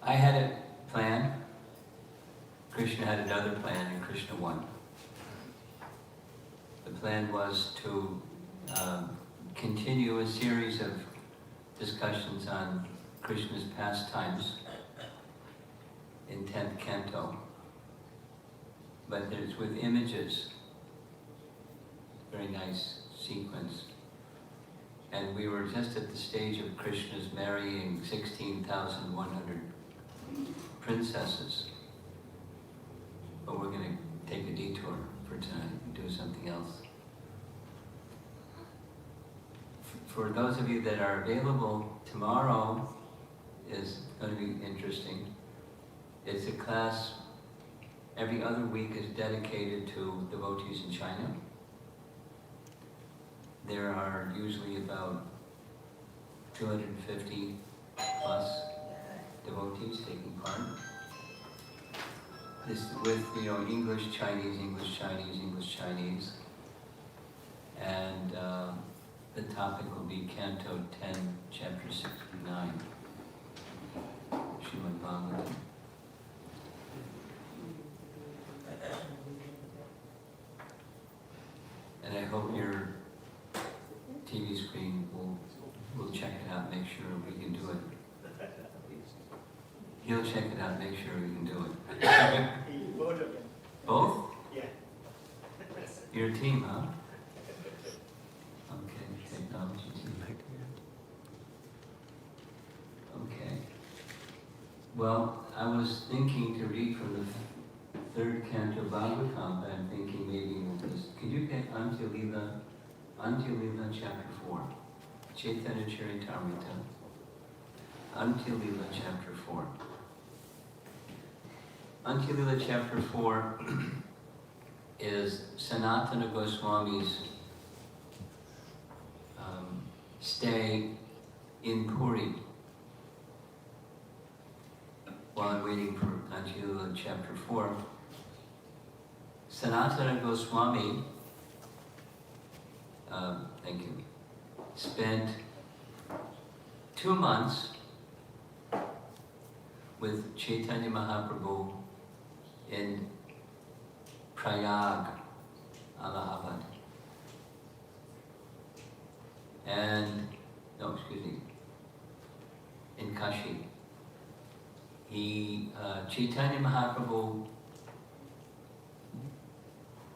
I had a plan, Krishna had another plan, and Krishna won. The plan was to continue a series of discussions on Krishna's pastimes in 10th canto, but it's with images, very nice sequence. And we were just at the stage of Krishna's marrying 16,100 princesses. But we're going to take a detour for tonight and do something else. For those of you that are available, tomorrow is going to be interesting. It's a class every other week is dedicated to devotees in China. There are usually about 250 plus devotees taking part. This with, English, Chinese, English, Chinese, English, Chinese. And the topic will be Canto 10, Chapter 69, Srimad Bhagavatam. And I hope your TV screen will check it out, make sure we can do it. He'll check it out, make sure we can do it. Both of them. Both? Yeah. You're a team, huh? Okay, technology team. Okay. Well, I was thinking to read from the third canto Bhagavatam, but I'm thinking maybe we'll just... Could you get Antya Lila chapter 4. Chaitanya Charitamrita. Antya Lila chapter 4. Antya Lila chapter 4 is Sanatana Goswami's stay in Puri. While I'm waiting for Antya Lila chapter 4, Sanatana Goswami, thank you, spent 2 months with Chaitanya Mahaprabhu in Prayag, Allahabad. And, in Kashi. Chaitanya Mahaprabhu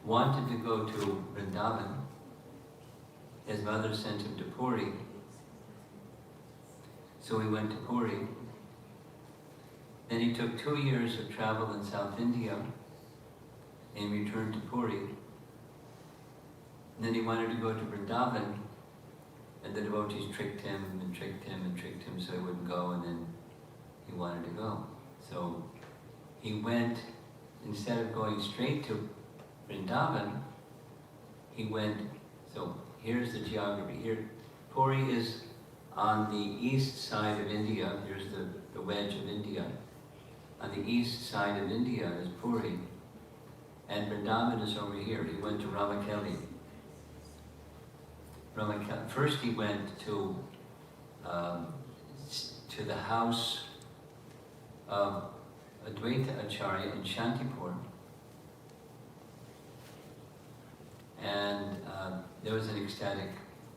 wanted to go to Vrindavan. His mother sent him to Puri. So he went to Puri. Then he took 2 years of travel in South India and returned to Puri. And then he wanted to go to Vrindavan, and the devotees tricked him and tricked him and tricked him so he wouldn't go, and then he wanted to go. So he went, instead of going straight to Vrindavan, he went, so here's the geography. Here, Puri is on the east side of India. Here's the wedge of India. On the east side of India is Puri, and Vrindavan is over here. He went to Ramakeli. First he went to the house of Advaita Acharya in Shantipur, and there was an ecstatic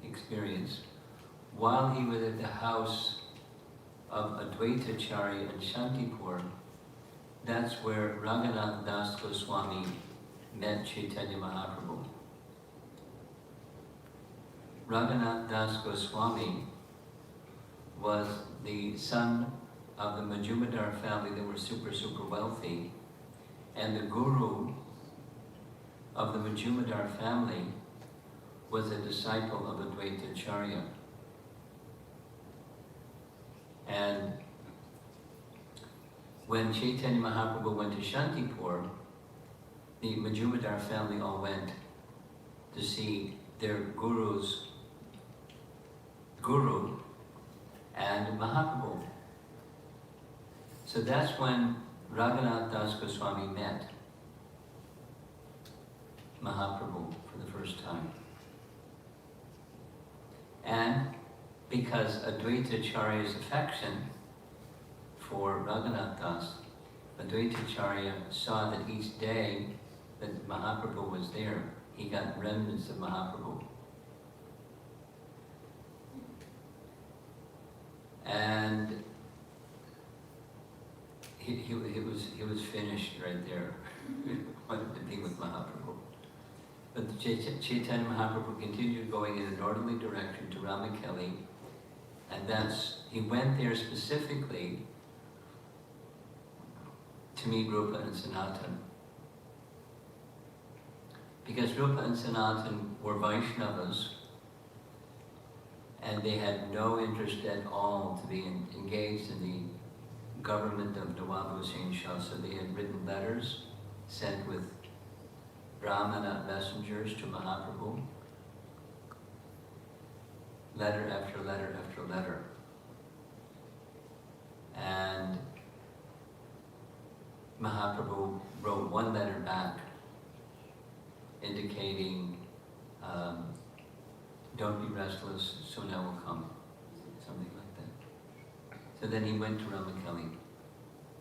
experience. While he was at the house of Advaita Acharya in Shantipur, that's where Raghunath Das Goswami met Chaitanya Mahaprabhu. Raghunath Das Goswami was the son of the Majumdar family that were super wealthy, and the guru of the Majumdar family was a disciple of Advaita Acharya. And when Chaitanya Mahaprabhu went to Shantipur, the Majumdar family all went to see their guru's guru and Mahaprabhu. So that's when Raghunath Das Goswami met Mahaprabhu for the first time. And because Advaita Acharya's affection for Raghunath Das, Advaitacharya saw that each day that Mahaprabhu was there, he got remnants of Mahaprabhu. And he was finished right there. He wanted to be with Mahaprabhu. But Chaitanya Mahaprabhu continued going in a northerly direction to Ramakeli, and he went there specifically to meet Rupa and Sanatana. Because Rupa and Sanatana were Vaishnavas, and they had no interest at all to be engaged in the government of Nawab Hussain Shah, so they had written letters sent with Brahmana messengers to Mahaprabhu, letter after letter after letter. And Mahaprabhu wrote one letter back indicating, don't be restless, soon I will come, something like that. So then he went to Ramakeli,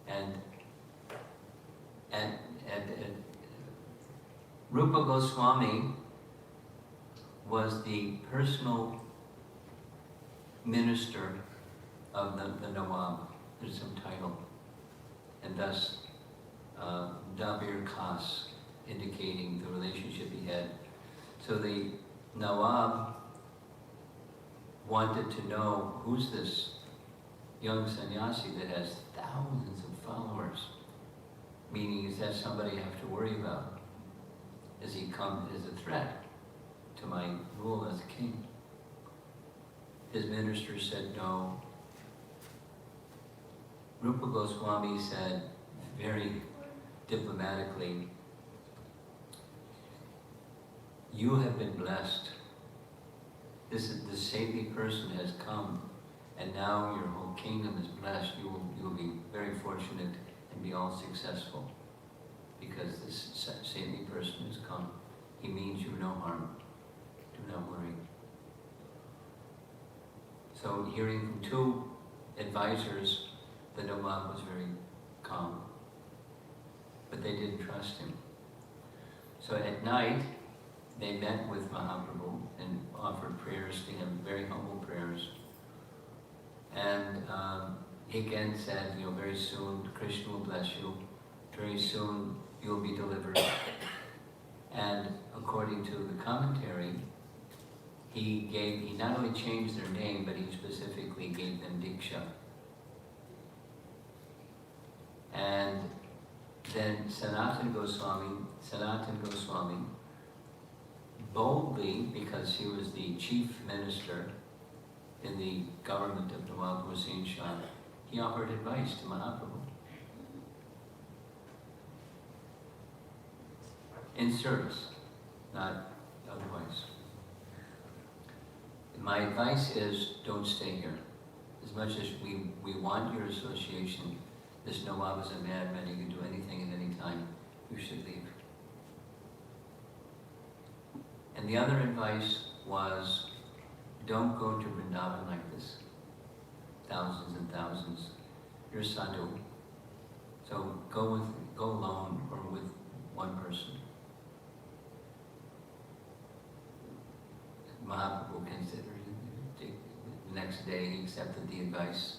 and Rupa Goswami was the personal minister of the Nawab. There's some title, and thus Dabir Khas, indicating the relationship he had. So the Nawab wanted to know, who's this young sannyasi that has thousands of followers? Meaning, is that somebody I have to worry about? Does he come as a threat to my rule as a king? His minister said no. Rupa Goswami said very diplomatically, you have been blessed. This saintly person has come, and now your whole kingdom is blessed. You will be very fortunate and be all successful, because this saintly person has come. He means you no harm. Do not worry. So hearing from two advisors, the Nawab was very calm. But they didn't trust him. So at night, they met with Mahaprabhu and offered prayers to him, very humble prayers. And he again said, very soon Krishna will bless you. Very soon you'll be delivered. And according to the commentary, he not only changed their name, but he specifically gave them Diksha. And then Sanatana Goswami, boldly, because he was the chief minister in the government of Nawab Hussain Shah, he offered advice to Mahaprabhu. In service, not otherwise. My advice is, don't stay here. As much as we want your association, this Nawab is a madman, he can do anything at any time. You should leave. And the other advice was, don't go to Vrindavan like this. Thousands and thousands. You're sadhu. So go alone or with one person. Mahaprabhu considered it. The next day he accepted the advice,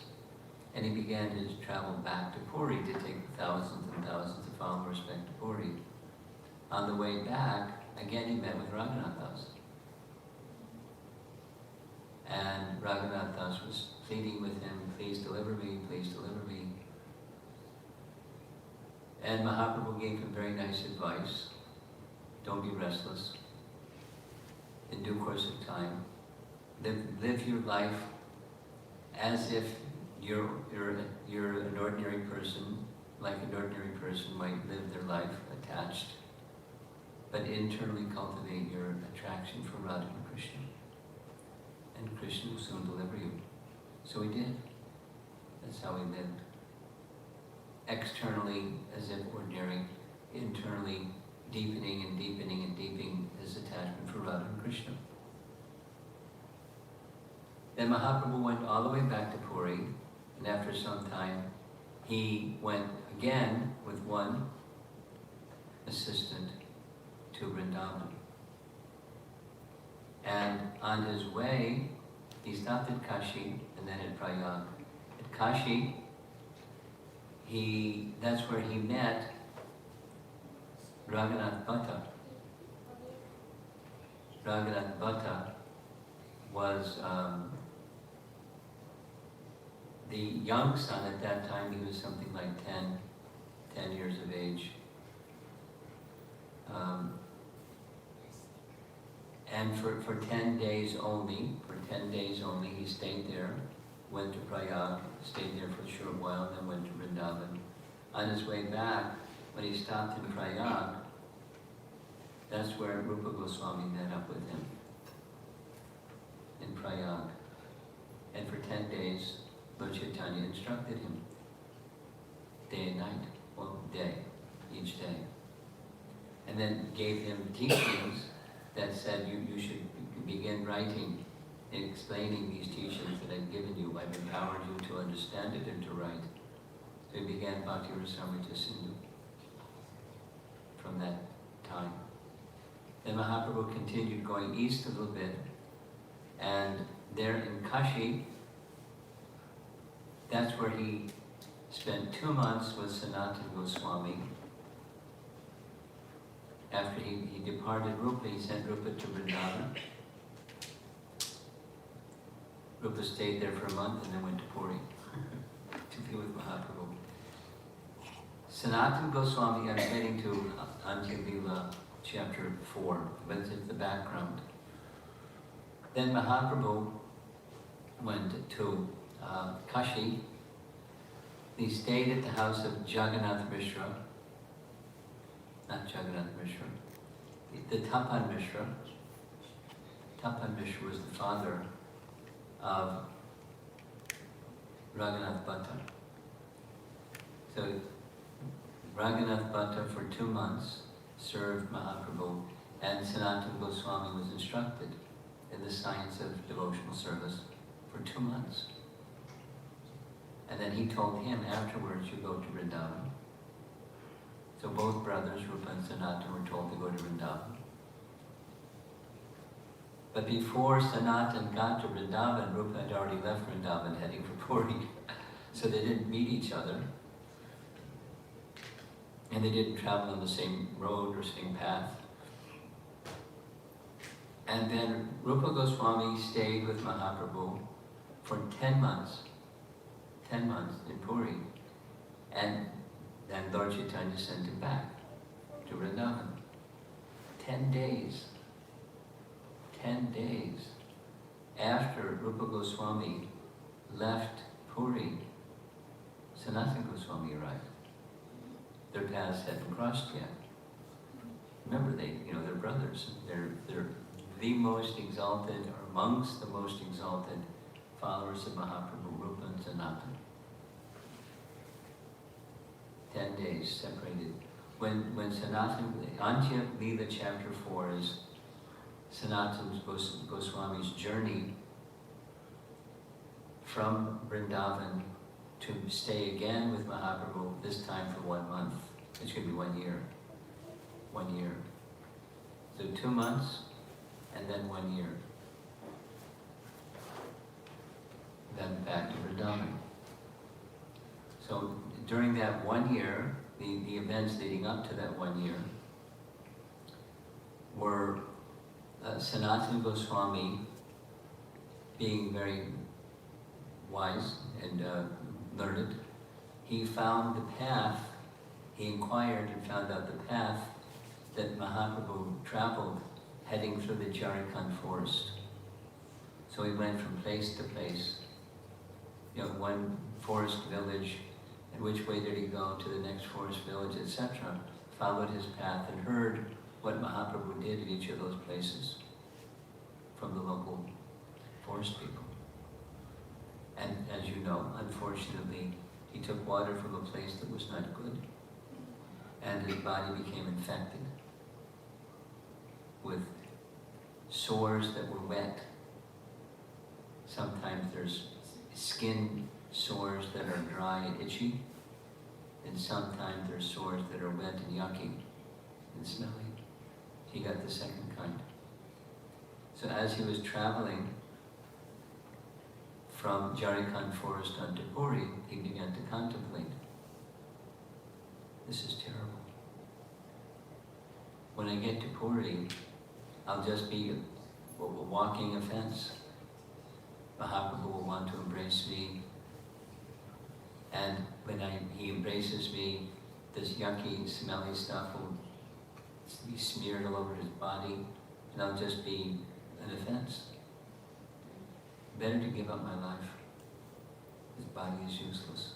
and he began his travel back to Puri to take thousands and thousands of followers back to Puri. On the way back, again he met with Raghunath Das. And Raghunath Das was pleading with him, please deliver me, please deliver me. And Mahaprabhu gave him very nice advice. Don't be restless. In due course of time, live your life as if you're an ordinary person, like an ordinary person might live their life attached, but internally cultivate your attraction for Radha and Krishna. And Krishna will soon deliver you. So he did. That's how he lived. Externally as if ordinary, internally deepening and deepening and deepening his attachment for Radha and Krishna. Then Mahaprabhu went all the way back to Puri, and after some time he went again with one assistant to Vrindavan. And on his way, he stopped at Kashi and then at Prayag. At Kashi, that's where he met Raghunath Bhatta. Raghunath Bhatta was the young son at that time. He was something like 10 years of age. And for 10 days only, he stayed there, went to Prayag, stayed there for a short while, then went to Vrindavan. On his way back, when he stopped in Prayag, that's where Rupa Goswami met up with him, in Prayag. And for 10 days, Lord Chaitanya instructed him, day and night, each day. And then gave him teachings that said you should begin writing and explaining these teachings that I've given you. I've empowered you to understand it and to write. So he began Bhakti Rasamrita Sindhu from that time. Then Mahaprabhu continued going east a little bit, and there in Kashi, that's where he spent 2 months with Sanatana Goswami. After he departed Rupa, he sent Rupa to Vrindavan. Rupa stayed there for a month and then went to Puri to be with Mahaprabhu. Sanatana Goswami, I'm getting to Antya chapter 4, but it's the background. Then Mahaprabhu went to Kashi. He stayed at the house of Jagannath Mishra, not Jagannath Mishra, the Tapan Mishra. Tapan Mishra was the father of Raghunath Bhatta. So Raghunath Bhatta for 2 months served Mahaprabhu, and Sanatana Goswami was instructed in the science of devotional service for 2 months. And then he told him afterwards, you go to Vrindavan. So both brothers, Rupa and Sanatana, were told to go to Vrindavan. But before Sanatana got to Vrindavan, Rupa had already left Vrindavan heading for Puri. So they didn't meet each other. And they didn't travel on the same road or same path. And then Rupa Goswami stayed with Mahaprabhu for 10 months. 10 months in Puri. And then Lord Chaitanya sent him back to Vrindavan. 10 days. 10 days after Rupa Goswami left Puri, Sanatana Goswami arrived. Their paths hadn't crossed yet. Remember, they're brothers. They're the most exalted, or amongst the most exalted followers of Mahaprabhu, Rupa and Sanatana. 10 days separated. When Sanatana, Antya Lila chapter 4 is Sanatana Goswami's journey from Vrindavan to stay again with Mahaprabhu, this time for 1 month. It's going to be 1 year. 1 year. So 2 months, and then 1 year. Then back to Vrindavan. So during that 1 year, the events leading up to that 1 year were Sanatana Goswami being very wise and learned. He found the path, he inquired and found out the path that Mahaprabhu traveled heading through the Jharkhand forest. So he went from place to place, one forest village, and which way did he go to the next forest village, etc. Followed his path and heard what Mahaprabhu did at each of those places from the local forest people. And as you know, unfortunately, he took water from a place that was not good, and his body became infected with sores that were wet. Sometimes there's skin sores that are dry and itchy, and sometimes they're sores that are wet and yucky and smelly. He got the second kind. So as he was traveling from Jharkhand forest onto Puri, he began to contemplate. This is terrible. When I get to Puri, I'll just be a walking offense. Mahaprabhu will want to embrace me, and when he embraces me, this yucky, smelly stuff will be smeared all over his body, and I'll just be an offense. Better to give up my life. His body is useless.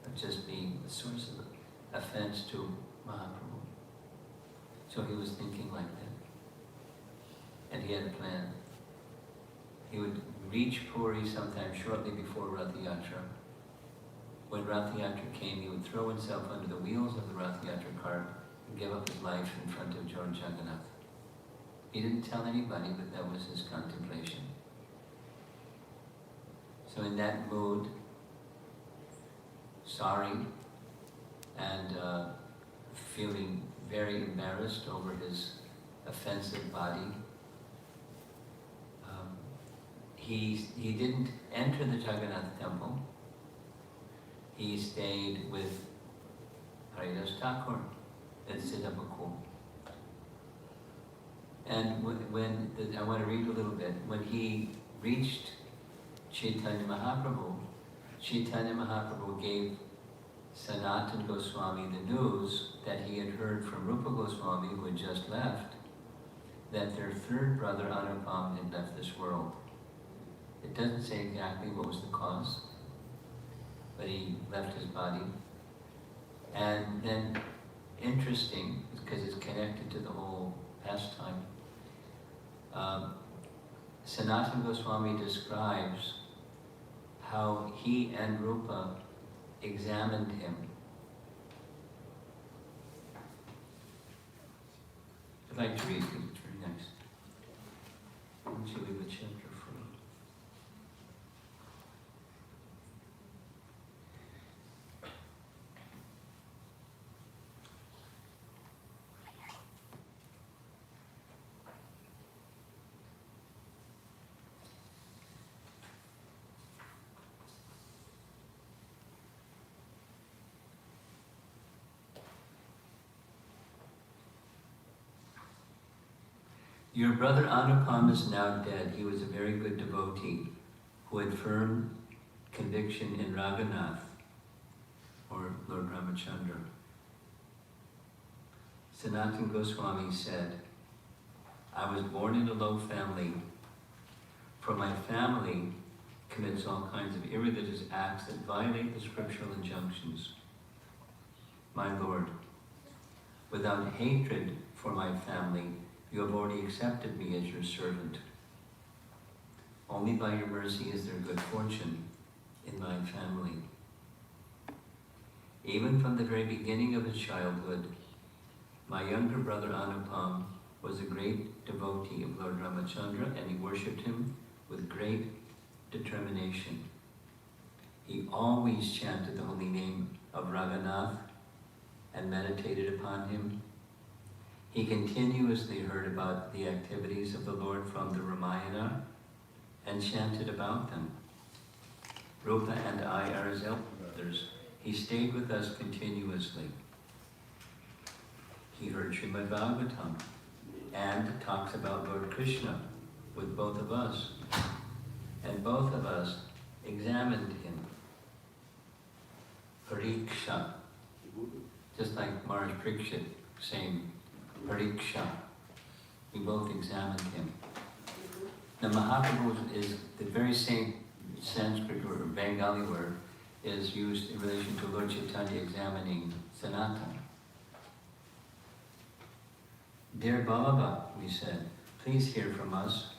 I'll just be a source of offense to Mahaprabhu. So he was thinking like that. And he had a plan. He would reach Puri sometime shortly before Rath Yatra. When Rath Yatra came, he would throw himself under the wheels of the Rath Yatra cart and give up his life in front of Lord Jagannath. He didn't tell anybody, but that was his contemplation. So in that mood, sorry, and feeling very embarrassed over his offensive body, he didn't enter the Jagannath temple. He stayed with Haridas Thakur at Siddhapakul. And I want to read a little bit. When he reached Chaitanya Mahaprabhu gave Sanatana Goswami the news that he had heard from Rupa Goswami, who had just left, that their third brother Anupam had left this world. It doesn't say exactly what was the cause, but he left his body. And then, interesting, because it's connected to the whole pastime, Sanatana Goswami describes how he and Rupa examined him. I'd like to read because it's very nice. Why don't you leave the chapter free? Your brother Anupam is now dead. He was a very good devotee who had firm conviction in Raghunath, or Lord Ramachandra. Sanatana Goswami said, I was born in a low family, for my family commits all kinds of irreligious acts that violate the scriptural injunctions. My Lord, without hatred for my family, you have already accepted me as your servant. Only by your mercy is there good fortune in my family. Even from the very beginning of his childhood, my younger brother Anupam was a great devotee of Lord Ramachandra, and he worshipped him with great determination. He always chanted the holy name of Raghunath and meditated upon him. He continuously heard about the activities of the Lord from the Ramayana and chanted about them. Rupa and I are his elder brothers. He stayed with us continuously. He heard Srimad Bhagavatam and talks about Lord Krishna with both of us. And both of us examined him. Pariksha. Just like Maharaj Parikshit saying, Pariksha. We both examined him. Now Mahaprabhu is the very same Sanskrit or Bengali word is used in relation to Lord Chaitanya examining Sanatana. Dear Baba, we said, please hear from us.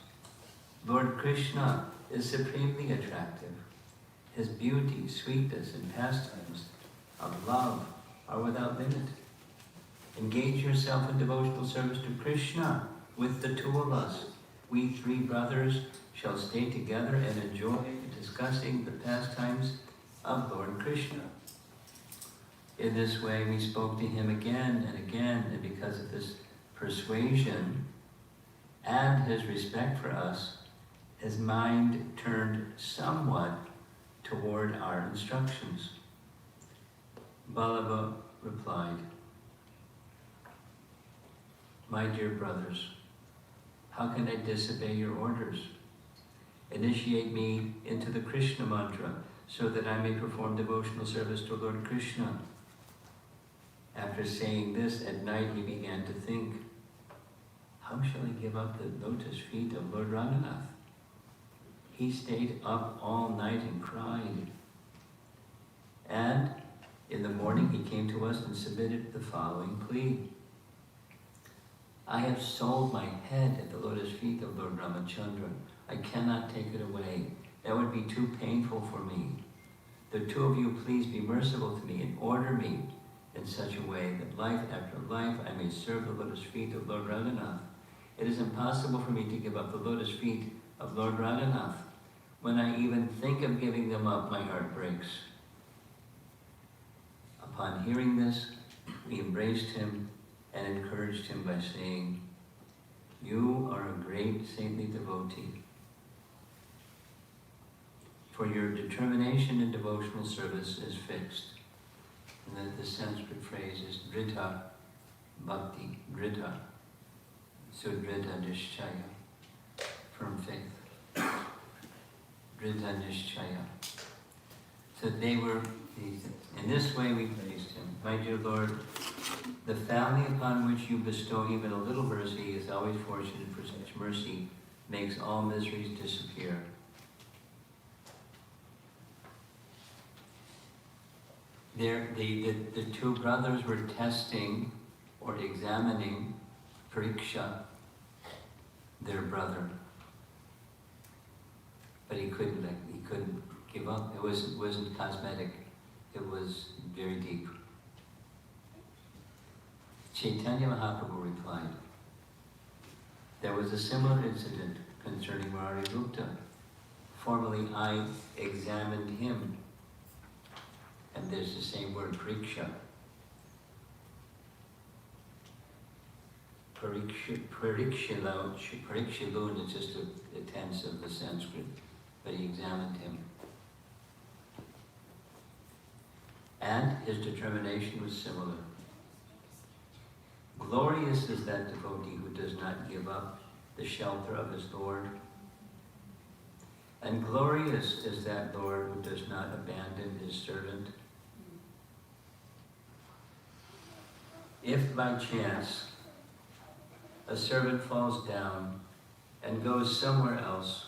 Lord Krishna is supremely attractive. His beauty, sweetness, and pastimes of love are without limit. Engage yourself in devotional service to Krishna with the two of us. We three brothers shall stay together and enjoy discussing the pastimes of Lord Krishna. In this way, we spoke to him again and again, and because of this persuasion and his respect for us, his mind turned somewhat toward our instructions. Ballabha replied, "My dear brothers, how can I disobey your orders? Initiate me into the Krishna mantra so that I may perform devotional service to Lord Krishna." After saying this, at night he began to think, how shall I give up the lotus feet of Lord Raghunath? He stayed up all night and cried. And in the morning he came to us and submitted the following plea. "I have sold my head at the lotus feet of Lord Ramachandra. I cannot take it away. That would be too painful for me. The two of you please be merciful to me and order me in such a way that life after life I may serve the lotus feet of Lord Raghunath. It is impossible for me to give up the lotus feet of Lord Raghunath. When I even think of giving them up, my heart breaks." Upon hearing this, we embraced him and encouraged him by saying, "You are a great saintly devotee. For your determination in devotional service is fixed." And the Sanskrit phrase is Dridha Bhakti, Dridha. So Dridha Nishchaya, firm faith. Dridha Nishchaya. So they were, in this way we praised him. "My dear Lord, the family upon which you bestow even a little mercy is always fortunate, for such mercy makes all miseries disappear." The two brothers were testing or examining Pariksha, their brother, but he couldn't give up. It wasn't cosmetic. It was very deep. Chaitanya Mahaprabhu replied, "There was a similar incident concerning Murari Gupta. Formerly I examined him." And there's the same word, Pariksha. Parikshilun is just a tense of the Sanskrit, but he examined him. And his determination was similar. Glorious is that devotee who does not give up the shelter of his Lord. And glorious is that Lord who does not abandon his servant. If by chance a servant falls down and goes somewhere else,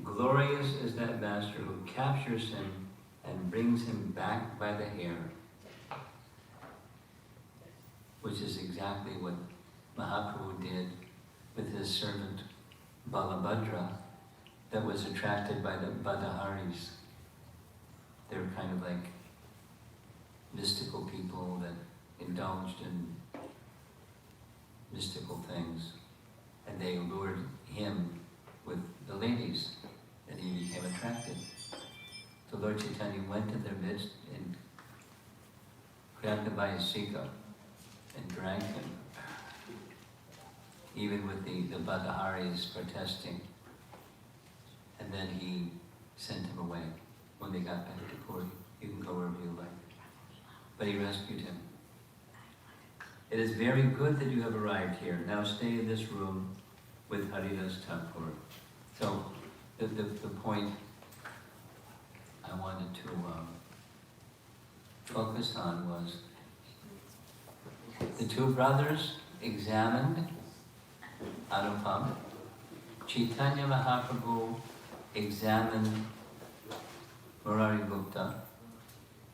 glorious is that master who captures him and brings him back by the hair, which is exactly what Mahaprabhu did with his servant Balabhadra that was attracted by the Badaharis. They were kind of like mystical people that indulged in mystical things, and they lured him with the ladies, and he became attracted. So Lord Chaitanya went to their midst and grabbed him by his sika and dragged him, even with the Badaharis protesting. And then he sent him away. When they got back to Puri, you can go wherever you like. But he rescued him. It is very good that you have arrived here. Now stay in this room with Haridas Thakur. So the point I wanted to focus on was the two brothers examined Anupam. Chaitanya Mahaprabhu examined Murari Gupta.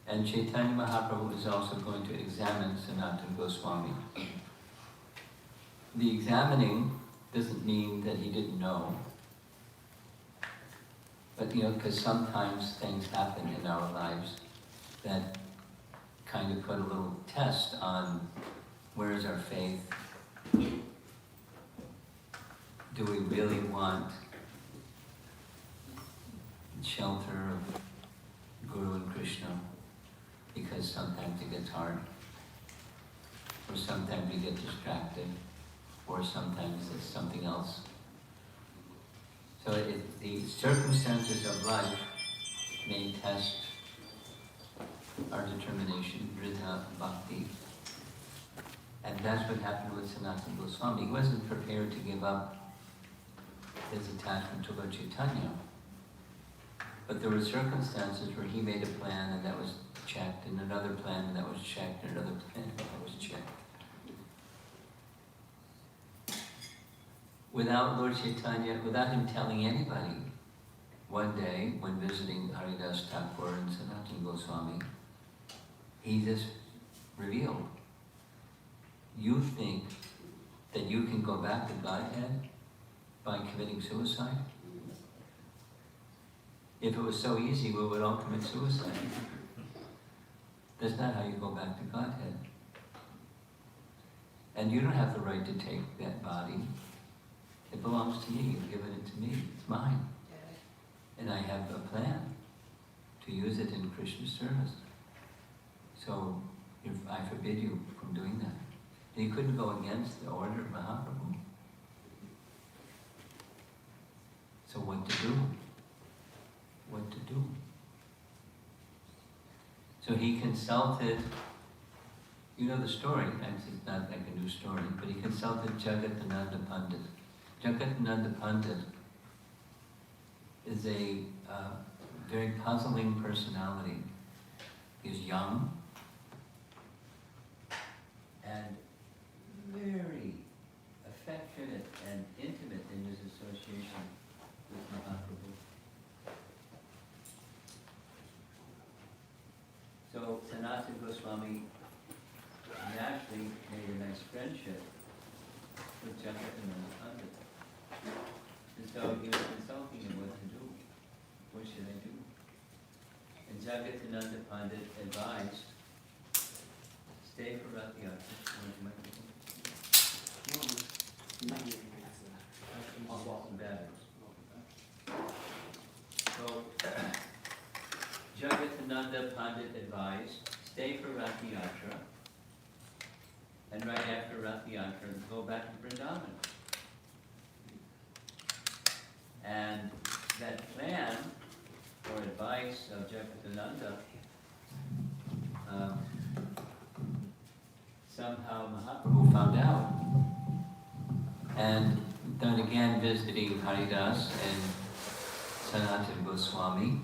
And Chaitanya Mahaprabhu is also going to examine Sanatana Goswami. The examining doesn't mean that he didn't know. But because sometimes things happen in our lives that kind of put a little test on where is our faith. Do we really want shelter of Guru and Krishna? because sometimes it gets hard, or sometimes we get distracted, or sometimes it's something else. So the circumstances of life may test our determination, Vridha Bhakti. And that's what happened with Sanatana Goswami. He wasn't prepared to give up his attachment to Lord Chaitanya. But there were circumstances where he made a plan and that was checked, and another plan and that was checked, and another plan and that was checked. Without Lord Chaitanya, without him telling anybody, one day when visiting Haridas Thakur and Sanatana Goswami, he just revealed, you think that you can go back to Godhead by committing suicide? If it was so easy, we would all commit suicide. That's not how you go back to Godhead. And you don't have the right to take that body. It belongs to you. You've given it to me. It's mine. And I have a plan to use it in Krishna's service. So I forbid you from doing that. And he couldn't go against the order of Mahaprabhu. So what to do? What to do? So he consulted, you know the story, it's not like a new story, but he consulted Jagadananda Pandit. Jagadananda Pandit is a very puzzling personality. He's young and very affectionate and intimate in his association with Mahaprabhu. So Sanatana Goswami naturally made a nice friendship with Jagadananda Pandit. And so he was consulting him what to do. What should I do? And Jagadananda Pandit advised, stay for Rath Yatra. So Jagadananda Pandit advised, stay for Rath Yatra, and right after Rath Yatra, go back to Vrindavan. And that plan or advice of Jagadananda, somehow Mahaprabhu found out. And then again visiting Haridas and Sanatana Goswami,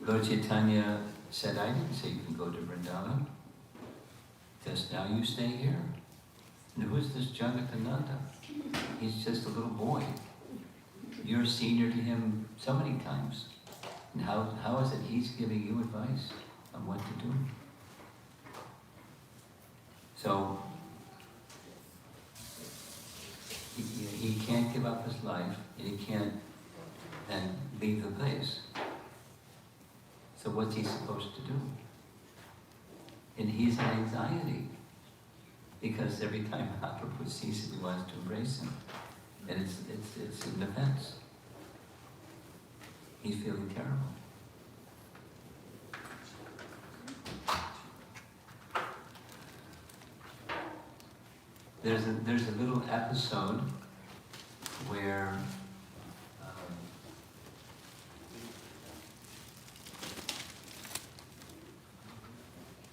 Lord Chaitanya said, I didn't say you can go to Vrindavan. Just now you stay here. And who is this Jagadananda? He's just a little boy. You're senior to him so many times. And how is it he's giving you advice on what to do? So, he can't give up his life, and he can't then leave the place. So what's he supposed to do? And he's in anxiety, because every time Mahaprabhu sees him, he wants to embrace him. And it's an offense. He's feeling terrible. There's a little episode where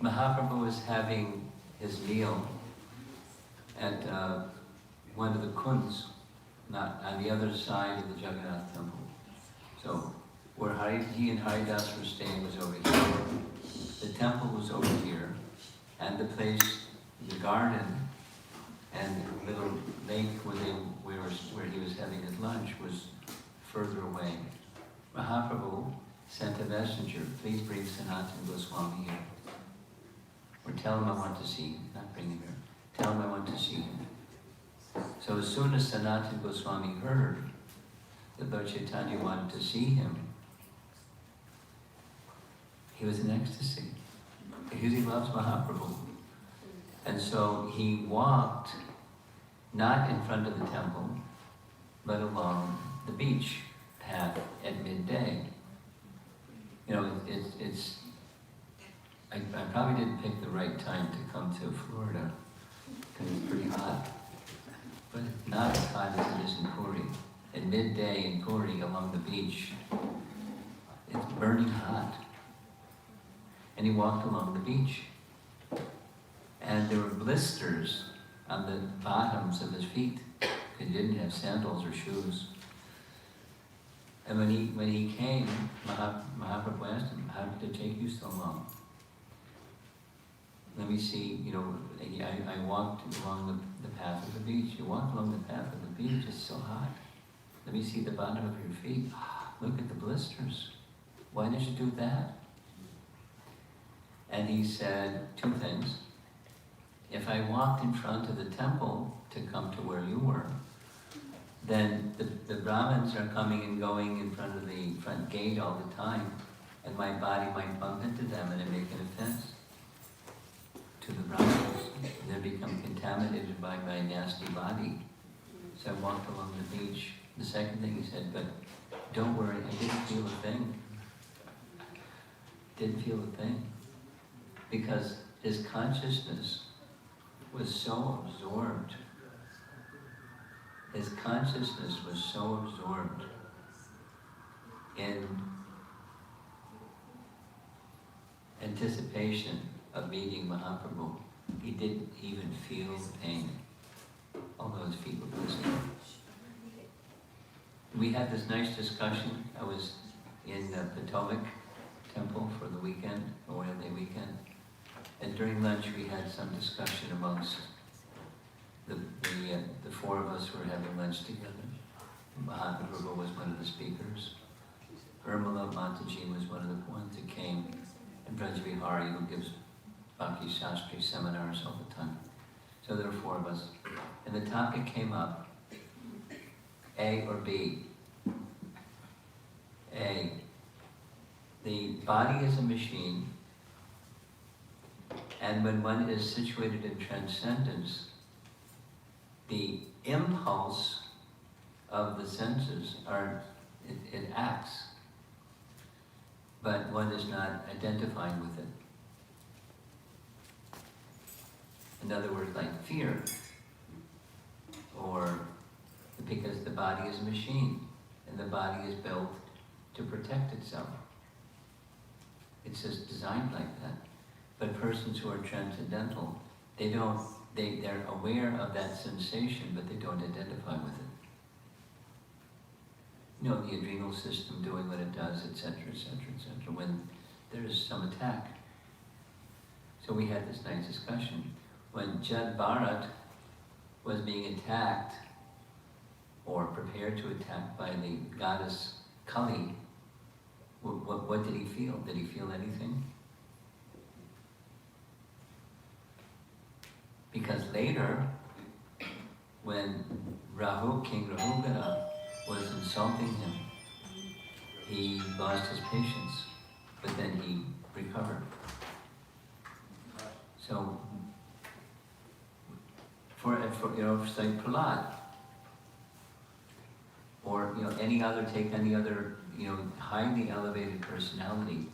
Mahaprabhu was having his meal at one of the kunds, not on the other side of the Jagannath temple. So where he and Haridas were staying was over here. The temple was over here, and the place, the garden, and the little lake where he was having his lunch was further away. Mahaprabhu sent a messenger, please bring Sanatana Goswami here. Or tell him I want to see him, not bring him here. Tell him I want to see him. So as soon as Sanatana Goswami heard that Lord Chaitanya wanted to see him, he was in ecstasy, because he loves Mahaprabhu. And so he walked, not in front of the temple, but along the beach path at midday. You know, right time to come to Florida, because it's pretty hot. But it's not as hot as it is in Puri. At midday in Puri, along the beach, it's burning hot. And he walked along the beach. And there were blisters on the bottoms of his feet, because he didn't have sandals or shoes. And when he came, Mahaprabhu asked him, how did it take you so long? Let me see, I walked along the path of the beach. You walked along the path of the beach, it's so hot. Let me see the bottom of your feet. Look at the blisters. Why did you do that? And he said two things. If I walked in front of the temple to come to where you were, then the Brahmins are coming and going in front of the front gate all the time, and my body might bump into them and it make an offense to the Brahmins. They become contaminated by my nasty body. So I walked along the beach. The second thing he said, but don't worry, I didn't feel a thing. Didn't feel a thing. Because his consciousness was so absorbed. His consciousness was so absorbed in anticipation of meeting Mahaprabhu. He didn't even feel the pain, although his feet were blistered. We had this nice discussion. I was in the Potomac Temple for the weekend, Memorial Day weekend. And during lunch we had some discussion amongst the four of us who were having lunch together. Mahaprabhu was one of the speakers. Irmala Mataji was one of the ones that came. And Braj Vihari, who gives Bhakti Shastri seminars all the time. So there were four of us. And the topic came up, A or B. A, the body is a machine, and when one is situated in transcendence, the impulse of the senses it acts, but one is not identifying with it. In other words, like fear, or because the body is a machine, and the body is built to protect itself. It's just designed like that. But persons who are transcendental, they're aware of that sensation, but they don't identify with it. The adrenal system doing what it does, etc., etc., etc., when there is some attack. So we had this nice discussion. When Jad Bharat was being attacked, or prepared to attack by the goddess Kali, what did he feel? Did he feel anything? Because later, when King Rahugana was insulting him, he lost his patience, but then he recovered. So, for like Prahlad, or any other highly elevated personality,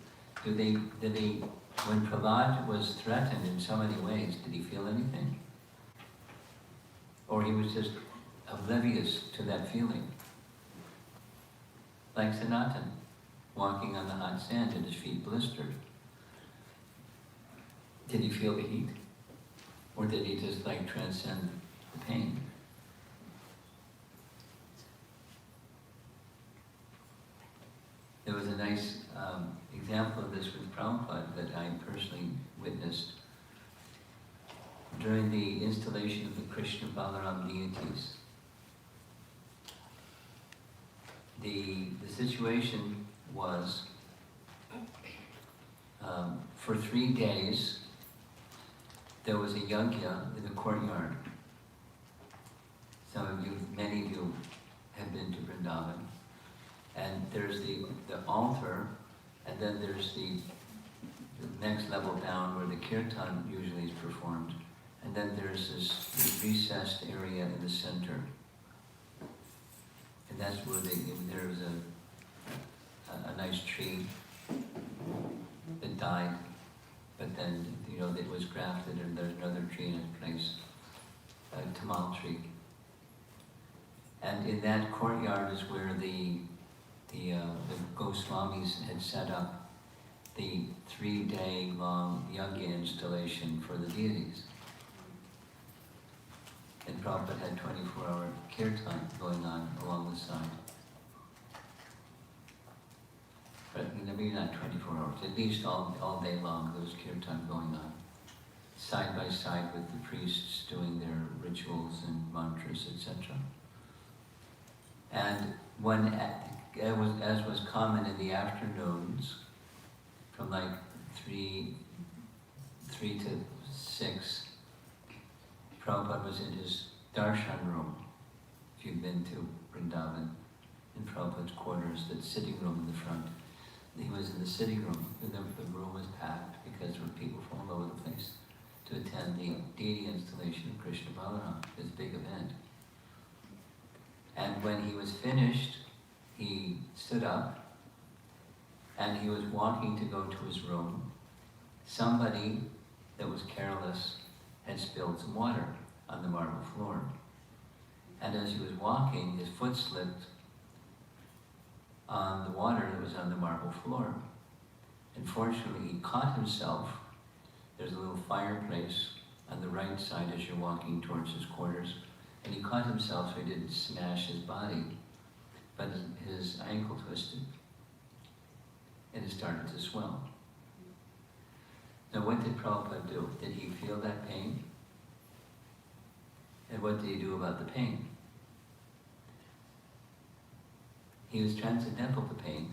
did they when Prahlad was threatened in so many ways, did he feel anything? Or he was just oblivious to that feeling? Like Sanatana, walking on the hot sand and his feet blistered. Did he feel the heat? Or did he just transcend the pain? There was a nice example of this with Prabhupada that I personally witnessed during the installation of the Krishna Balaram deities. The situation was for 3 days there was a yajna in the courtyard. Many of you have been to Vrindavan. And there's the altar, and then there's the next level down where the kirtan usually is performed. And then there's this recessed area in the center. And that's where there was a nice tree that died, but then that was grafted, and there's another tree in its place, a tamal tree. And in that courtyard is where the Goswamis had set up the 3-day-long yajna installation for the deities. And Prabhupada had 24-hour kirtan going on along the side. But maybe not 24 hours, at least all day long there was kirtan going on, side by side with the priests doing their rituals and mantras, etc. And as was common in the afternoons, from like 3 to 6, Prabhupada was in his darshan room. If you've been to Vrindavan, in Prabhupada's quarters, that sitting room in the front. He was in the sitting room, and the room was packed because there were people from all over the place to attend the deity installation of Krishna Balaram, this big event. And when he was finished, he stood up and he was walking to go to his room. Somebody that was careless had spilled some water on the marble floor. And as he was walking, his foot slipped on the water that was on the marble floor. Unfortunately, he caught himself. There's a little fireplace on the right side as you're walking towards his quarters, and he caught himself so he didn't smash his body, but his ankle twisted, and it started to swell. Now, what did Prabhupada do? Did he feel that pain? And what did he do about the pain? He was transcendental to pain,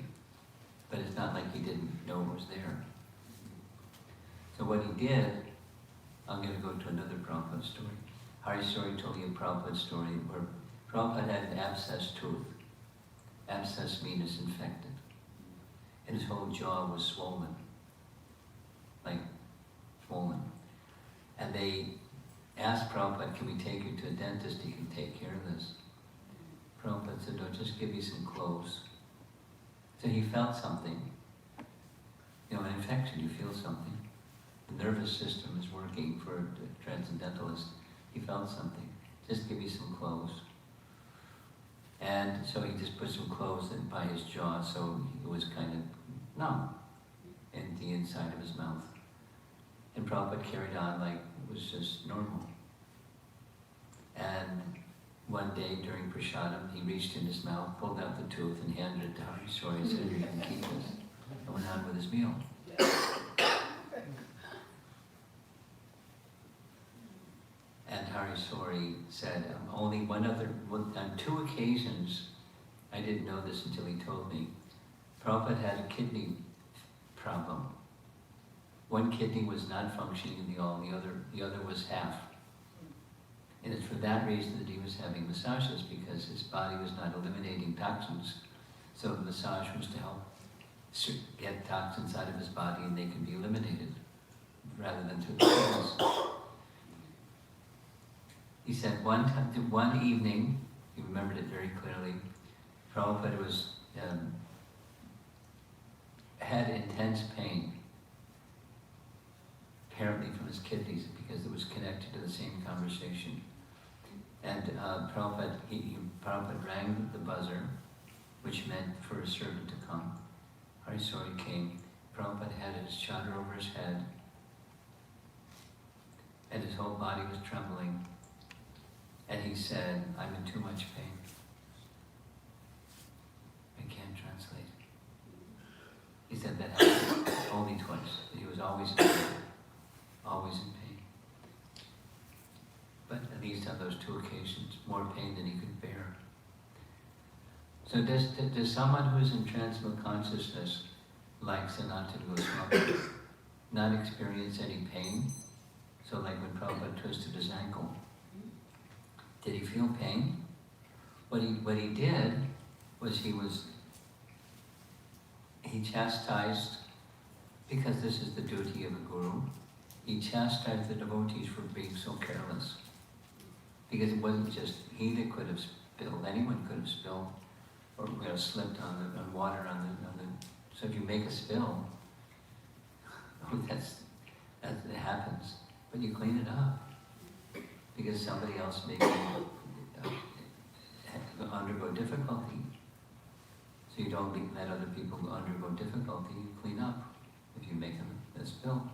but it's not like he didn't know it was there. So what he did, I'm going to go to another Prabhupada story. Harisori told me a Prabhupada story where Prabhupada had an abscess tooth. Abscess means infected. And his whole jaw was swollen. Like, swollen. And they asked Prabhupada, can we take you to a dentist? He can take care of this. Prabhupada said, no, just give me some clothes. So he felt something. An infection, you feel something. The nervous system is working for a transcendentalist. He felt something. Just give me some clothes. And so he just put some clothes by his jaw, so it was kind of numb in the inside of his mouth. And Prabhupada carried on like it was just normal. And one day during Prasadam, he reached in his mouth, pulled out the tooth, and handed it to Harisori and said, "You can keep this," and went on with his meal. And Harisori said, on 2 occasions, I didn't know this until he told me, Prabhupada had a kidney problem. One kidney was not functioning in the all, the other was half. And it's for that reason that he was having massages, because his body was not eliminating toxins. So the massage was to help get toxins out of his body and they can be eliminated, rather than through the cells. He said one evening, he remembered it very clearly, Prabhupada had intense pain, apparently from his kidneys, because it was connected to the same conversation. And Prabhupada rang the buzzer, which meant for a servant to come. Harisori came. Prabhupada had his chadar over his head, and his whole body was trembling. And he said, "I'm in too much pain. I can't translate." He said that happened only twice. He was always in pain. Always in pain. But at least on those 2 occasions, more pain than he could bear. So does someone who is in transcendental consciousness, like Sanatana Goswami, not experience any pain? So like when Prabhupada twisted his ankle, did he feel pain? What he did was he chastised, because this is the duty of a guru, he chastised the devotees for being so careless. Because it wasn't just he that could have spilled, anyone could have spilled, or slipped on water on the. So if you make a spill, as it happens, but you clean it up. Because somebody else may undergo difficulty. So you don't let other people undergo difficulty, you clean up if you make a spill.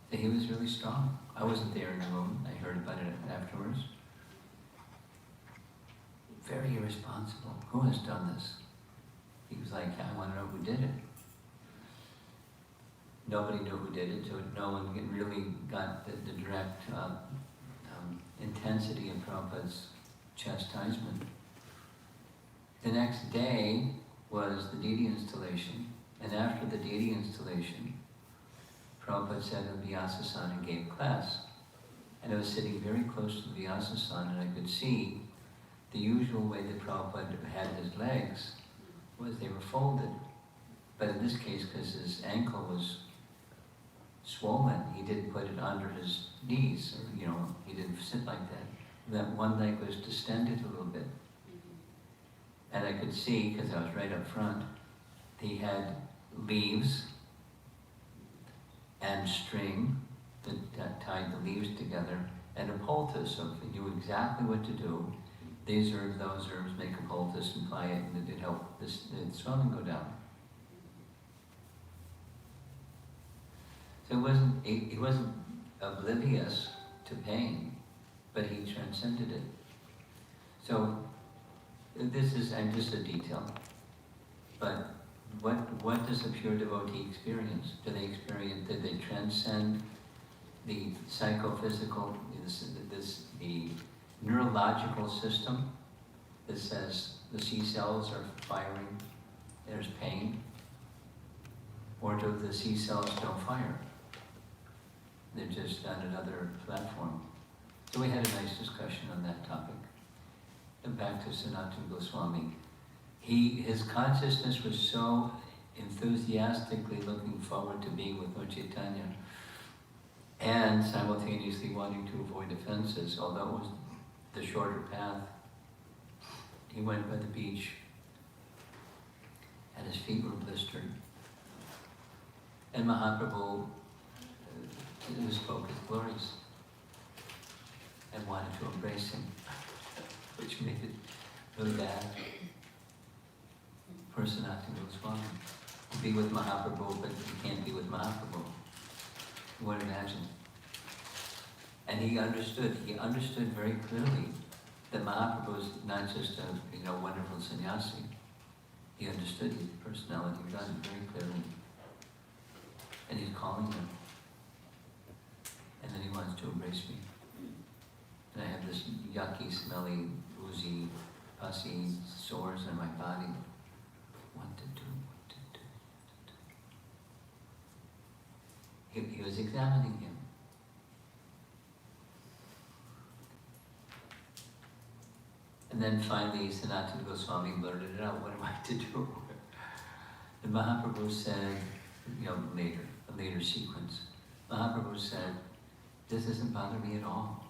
So he was really strong. I wasn't there in the room, I heard about it afterwards. Very irresponsible. Who has done this? He was like, I want to know who did it. Nobody knew who did it, so no one really got the direct intensity of Prabhupada's chastisement. The next day was the deity installation, and after the deity installation, Prabhupada sat in Vyasasana and gave class. And I was sitting very close to the Vyasasana, and I could see the usual way that Prabhupada had his legs was they were folded. But in this case, because his ankle was swollen, he didn't put it under his knees, or, he didn't sit like that. That one leg was distended a little bit. And I could see, because I was right up front, he had leaves and string that tied the leaves together, and a poultice, so he knew exactly what to do. These herbs, those herbs, make a poultice and apply it, and it helped the swelling go down. So he wasn't oblivious to pain, but he transcended it. So this is just a detail, but what does a pure devotee experience? Did they transcend the psychophysical, the neurological system that says the C cells are firing, there's pain? Or do the C cells don't fire? They're just on another platform. So we had a nice discussion on that topic. And back to Sanatana Goswami. His consciousness was so enthusiastically looking forward to being with Lord Chaitanya and simultaneously wanting to avoid offenses, although it was the shorter path. He went by the beach and his feet were blistered. And Mahaprabhu who spoke his glories and wanted to embrace him, which made it really bad for Sanatana Goswami. To be with Mahaprabhu, but you can't be with Mahaprabhu. You would imagine. And he understood very clearly that Mahaprabhu is not just a wonderful sannyasi. He understood his personality of God very clearly. And he's calling him. And then he wants to embrace me. And I have this yucky, smelly, oozy, pussy sores on my body. What to do? He was examining him. And then finally, Sanatana Goswami blurted it out, what am I to do? And Mahaprabhu said, a later sequence, Mahaprabhu said, this doesn't bother me at all.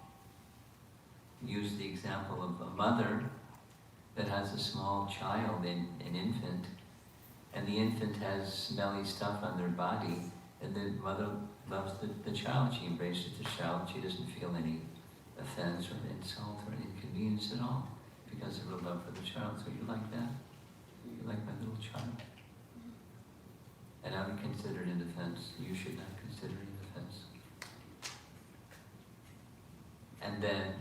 He used the example of a mother that has a small child, an infant, and the infant has smelly stuff on their body, and the mother loves the child. She embraces the child. She doesn't feel any offense or insult or inconvenience at all because of her love for the child. So you like that? You like my little child? And I would consider it an offense. You should not consider it an offense. And then,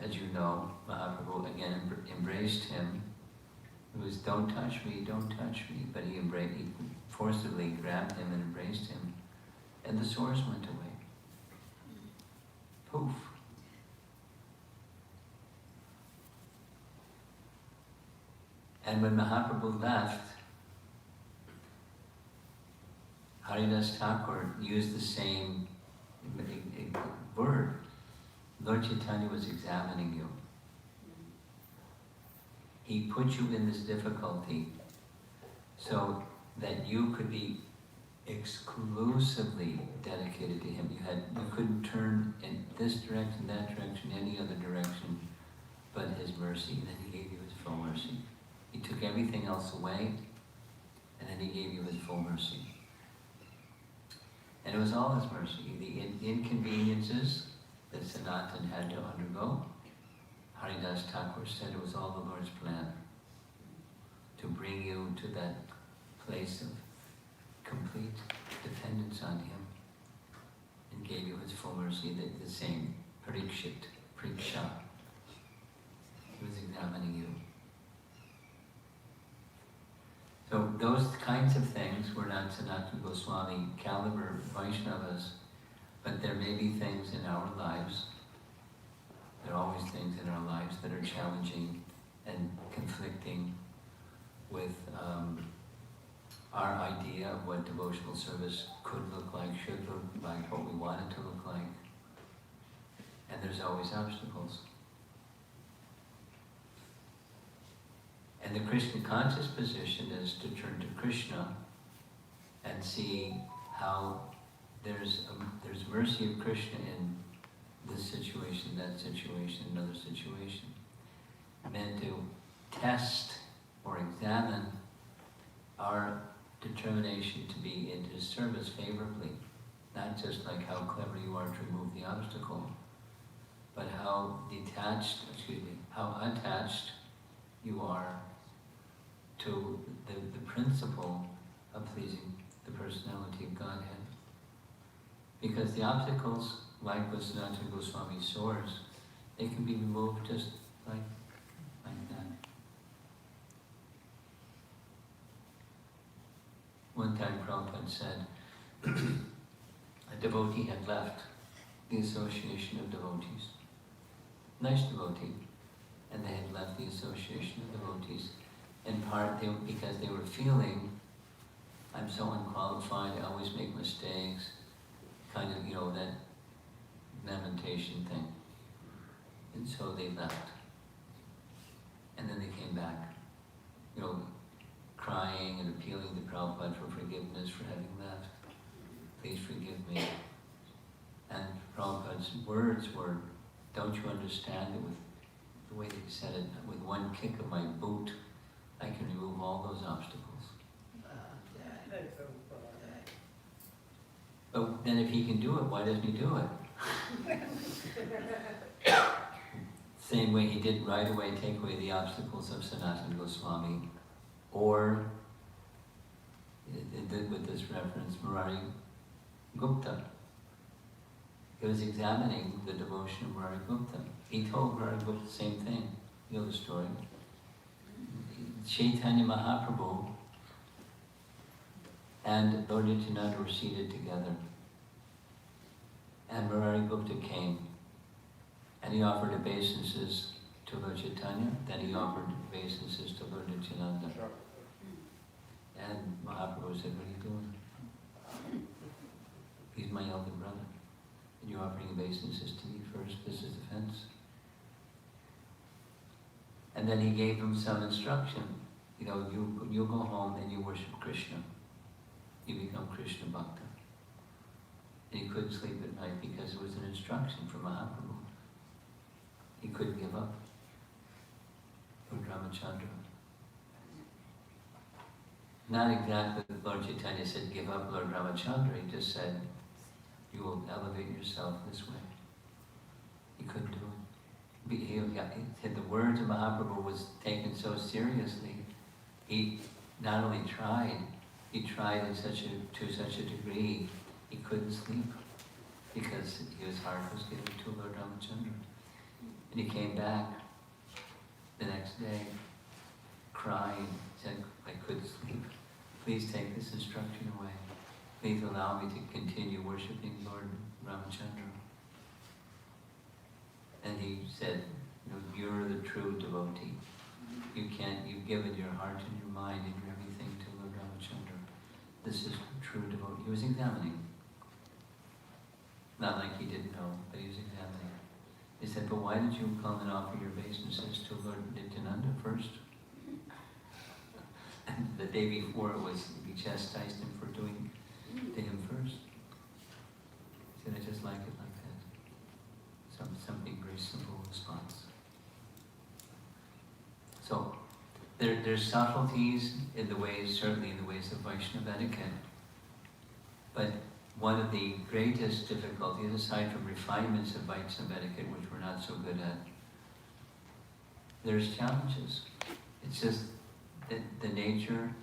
as you know, Mahaprabhu again embraced him. It was, don't touch me, but he forcibly grabbed him and embraced him. And the sores went away. Poof. And when Mahaprabhu left, Haridas Thakur used the same word. Lord Chaitanya was examining you. He put you in this difficulty so that you could be exclusively dedicated to him. You couldn't turn in this direction, that direction, any other direction but his mercy. And then he gave you his full mercy. He took everything else away, and then he gave you his full mercy. And it was all his mercy. The inconveniences that Sanatan had to undergo, Haridas Thakur said it was all the Lord's plan to bring you to that place of complete dependence on him, and gave you his full mercy, the same pariksha. He was examining you. So those kinds of things were not Sanatana Goswami caliber Vaishnavas, but there may be things in our lives, there are always things in our lives that are challenging and conflicting with our idea of what devotional service could look like, should look like, what we want it to look like. And there's always obstacles. And the Krishna conscious position is to turn to Krishna and see how there's mercy of Krishna in this situation, that situation, another situation. And then to test or examine our determination to be in his service favorably. Not just like how clever you are to remove the obstacle, but how attached you are to the principle of pleasing the personality of Godhead. Because the obstacles, like with Sanatana Goswami's swords, they can be removed just like that. One time Prabhupada said, a devotee had left the association of devotees. Nice devotee. And they had left the association of devotees. In part because they were feeling, I'm so unqualified, I always make mistakes, kind of, that lamentation thing. And so they left. And then they came back, crying and appealing to Prabhupada for forgiveness for having left. Please forgive me. And Prabhupada's words were, don't you understand that with the way he said it, with one kick of my boot, I can remove all those obstacles. But then if he can do it, why doesn't he do it? Same way he did right away take away the obstacles of Sanatana Goswami, or with this reference, Murari Gupta. He was examining the devotion of Murari Gupta. He told Murari Gupta the same thing. You know the story. Chaitanya Mahaprabhu and Lord Nityananda were seated together. And Murari Gupta came. And he offered obeisances to Lord Chaitanya. Then he offered obeisances to Lord Nityananda. And Mahaprabhu said, what are you doing? He's my elder brother. And you're offering obeisances to me first. This is offense. And then he gave him some instruction. You go home and you worship Krishna. You become Krishna Bhakta. And he couldn't sleep at night because it was an instruction from Mahaprabhu. He couldn't give up. Lord Ramachandra. Not exactly Lord Chaitanya said, give up Lord Ramachandra. He just said, you will elevate yourself this way. He couldn't do it. He said the words of Mahaprabhu was taken so seriously. He not only tried, he tried to such a degree, he couldn't sleep because his heart was given to Lord Ramachandra. And he came back the next day, crying, said, I couldn't sleep. Please take this instruction away. Please allow me to continue worshiping Lord Ramachandra. And he said, you're the true devotee. You've given your heart and your mind and your everything to Lord Ramachandra. This is true devotee. He was examining. Not like he didn't know, but he was examining. He said, but why did you come and offer your obeisances to Lord Nityananda first? And the day before we chastised him for doing to him first. He said, I just like it like that. Something very simple response. So there's subtleties in the ways, certainly in the ways of Vaishnava etiquette, but one of the greatest difficulties, aside from refinements of Vaishnava etiquette, which we're not so good at, there's challenges. It's just the nature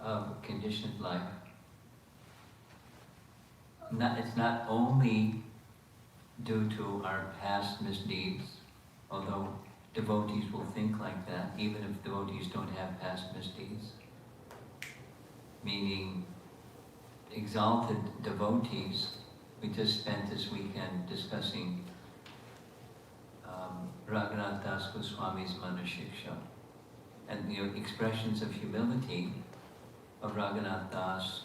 of conditioned life. It's not only due to our past misdeeds, although devotees will think like that, even if devotees don't have past misdeeds. Meaning, exalted devotees, we just spent this weekend discussing Raghunath Das Goswami's Manashiksha, and the expressions of humility of Raghunath Das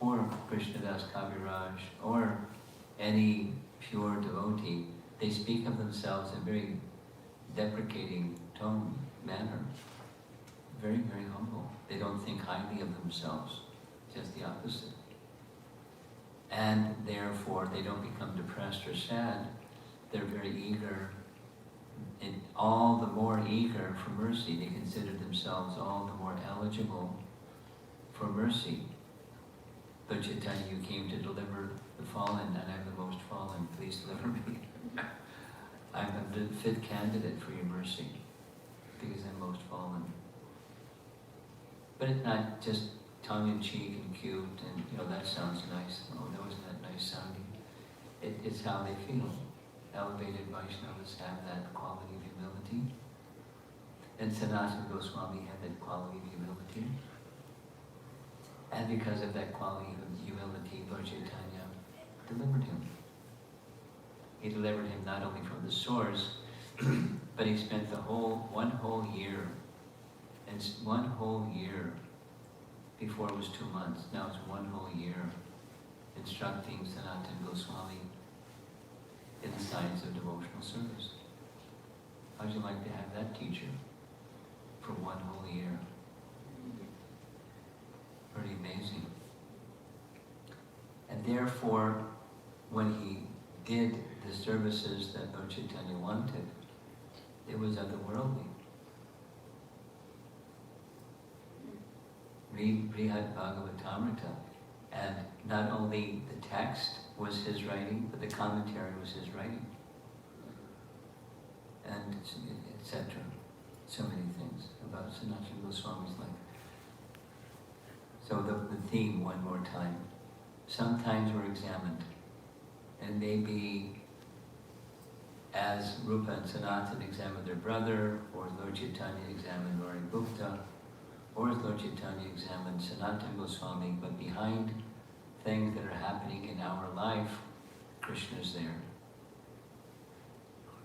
or Krishnadas Kaviraj or any pure devotee. They speak of themselves in a very deprecating tone, manner. Very, very humble. They don't think highly of themselves, just the opposite. And therefore, they don't become depressed or sad. They're very eager, and all the more eager for mercy. They consider themselves all the more eligible for mercy. Lord Chaitanya, you came to deliver the fallen, and I'm the most fallen. Please deliver me. I'm a fit candidate for your mercy, because I'm most fallen. But it's not just tongue-in-cheek and cute, and that sounds nice. Oh, that wasn't that nice sounding. It's how they feel. Elevated Vaishnavas have that quality of humility. And Sanatana Goswami had that quality of humility. And because of that quality of humility, Lord Chaitanya delivered him. He delivered him not only from the source, but he spent one whole year, and 1 whole year, before it was 2 months, now it's 1 whole year, instructing Sanatana Goswami in the science of devotional service. How'd you like to have that teacher for 1 whole year? Pretty amazing. And therefore, when he did the services that Lord Chaitanya wanted, it was otherworldly. Read Brihad Bhagavatamrita, and not only the text was his writing, but the commentary was his writing, and etc. So many things about Sanatana Goswami's life. So the theme, one more time. Sometimes we're examined, and maybe as Rupa and Sanatana examined their brother, or Lord Chaitanya examined Mari Gupta, or as Lord Chaitanya examined Sanatana Goswami, but behind things that are happening in our life, Krishna is there.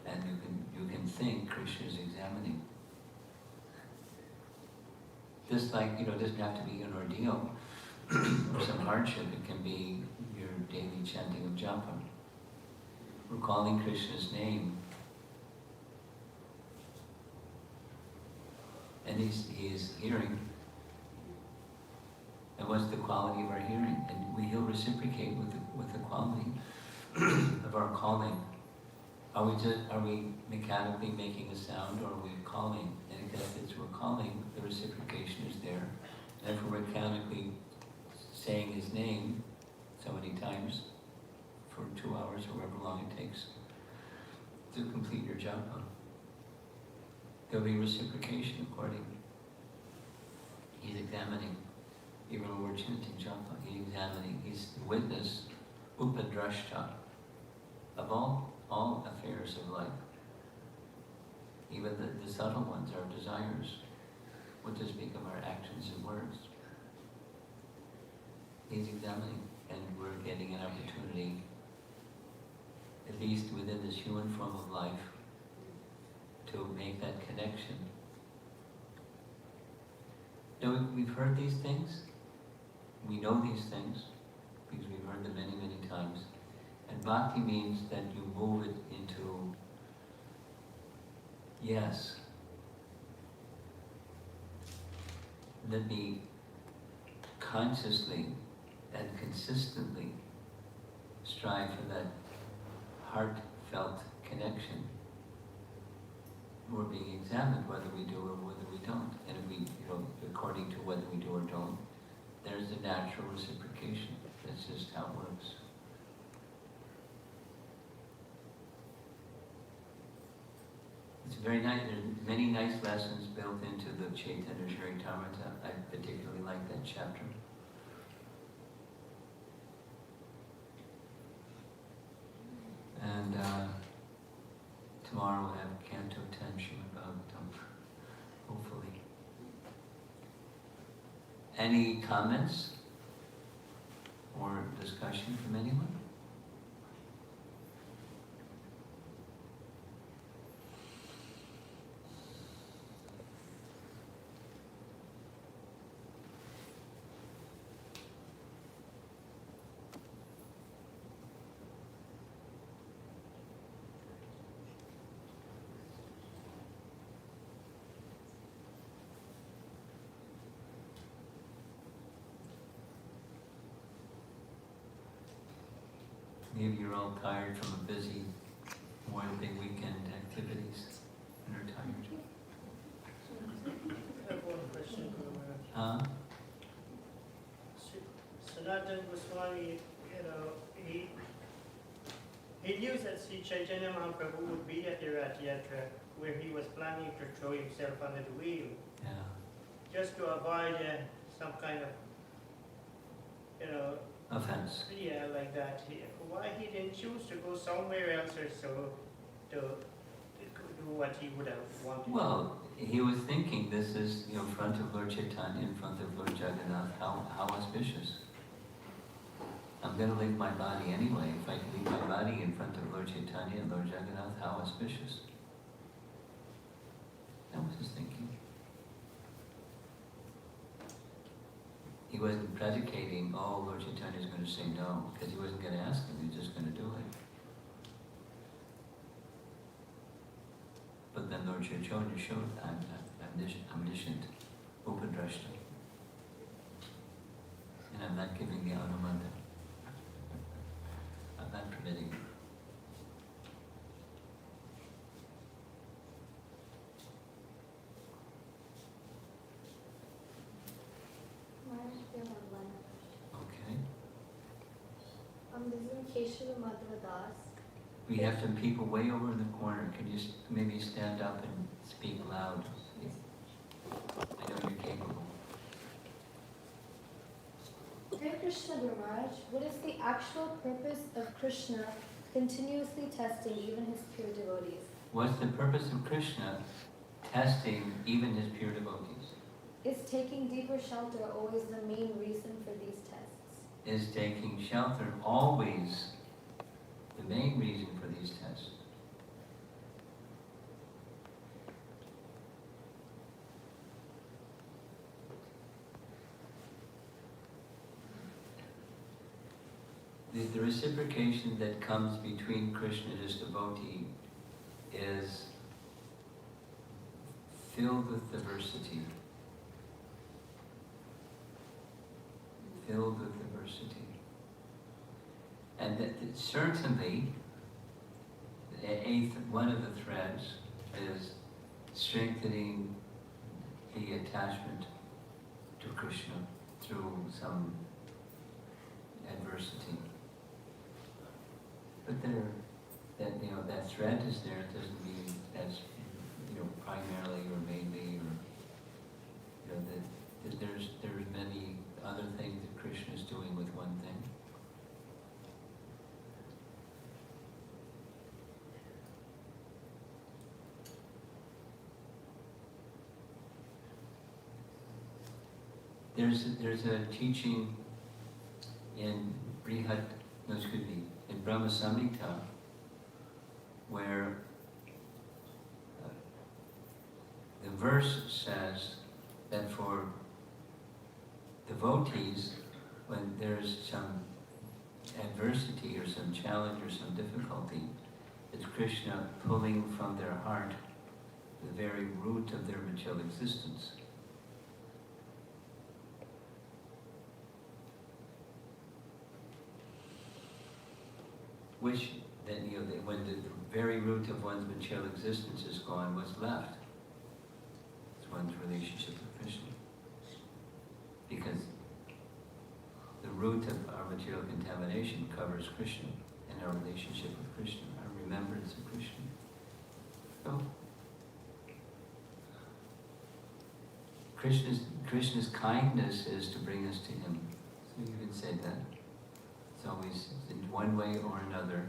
And you can think Krishna is examining. Just like, it doesn't have to be an ordeal or some hardship. It can be your daily chanting of japa. We're calling Krishna's name. And he is hearing. And what's the quality of our hearing? And he'll reciprocate with the quality of our calling. Are we mechanically making a sound, or are we calling? And if it's we're calling, the reciprocation is there. And if we're mechanically saying his name so many times for 2 hours or however long it takes to complete your japa, there'll be reciprocation according. He's examining. Even when we're chanting japa, he's examining. He's the witness, upadrashta, of all affairs of life. Even the subtle ones, our desires, what to speak of our actions and words. He's examining, and we're getting an opportunity, at least within this human form of life, to make that connection. Now, we've heard these things, we know these things, because we've heard them many, many times. And bhakti means that you move it into, yes, let me consciously and consistently strive for that heartfelt connection. We're being examined whether we do or whether we don't. And if we, according to whether we do or don't, there's a natural reciprocation. That's just how it works. It's very nice. There's many nice lessons built into the Chaitanya Charitamrita. I particularly like that chapter. And tomorrow we'll have Canto 10 Srimad Bhagavatam, hopefully. Any comments or discussion from anyone? Maybe you're all tired from a busy, big weekend activities and are tired. I have one question, Guru Maharaj. Sanatana Goswami, he knew that Sri Chaitanya Mahaprabhu would be at the Rath Yatra, where he was planning to throw himself under the wheel, just to avoid some kind of, offense. Yeah, like that. Why he didn't choose to go somewhere else or so to do what he would have wanted? Well, he was thinking this is, in front of Lord Chaitanya, in front of Lord Jagannath, how auspicious. I'm going to leave my body anyway. If I can leave my body in front of Lord Chaitanya and Lord Jagannath, how auspicious. That was his thinking. He wasn't predicating, oh, Lord Chaitanya is going to say no, because he wasn't going to ask him, he was just going to do it. But then Lord Chaitanya showed, I'm omniscient, Upadrashta. And I'm not giving the Anumanda. I'm not permitting it. Okay. This is in Madhva Das. We have some people way over in the corner. Can you maybe stand up and speak loud? I know you're capable. Hare Krishna, Guru Maharaj, what is the actual purpose of Krishna continuously testing even his pure devotees? What's the purpose of Krishna testing even his pure devotees? Is taking deeper shelter always the main reason for these tests? Is taking shelter always the main reason for these tests? The reciprocation that comes between Krishna and his devotee is filled with diversity. Filled with diversity. And that certainly, one of the threads is strengthening the attachment to Krishna through some adversity. But that thread is there. It doesn't mean that's primarily or mainly, or that there's many other things that Krishna is doing with one thing. There's a teaching in in Brahma Samhita where the verse says that for devotees, when there's some adversity or some challenge or some difficulty, it's Krishna pulling from their heart the very root of their material existence. Which then, when the very root of one's material existence is gone, what's left? It's one's relationship with Krishna. Because the root truth of our material contamination covers Krishna and our relationship with Krishna, our remembrance of Krishna. So, Krishna's kindness is to bring us to Him. So you can say that. It's always in one way or another,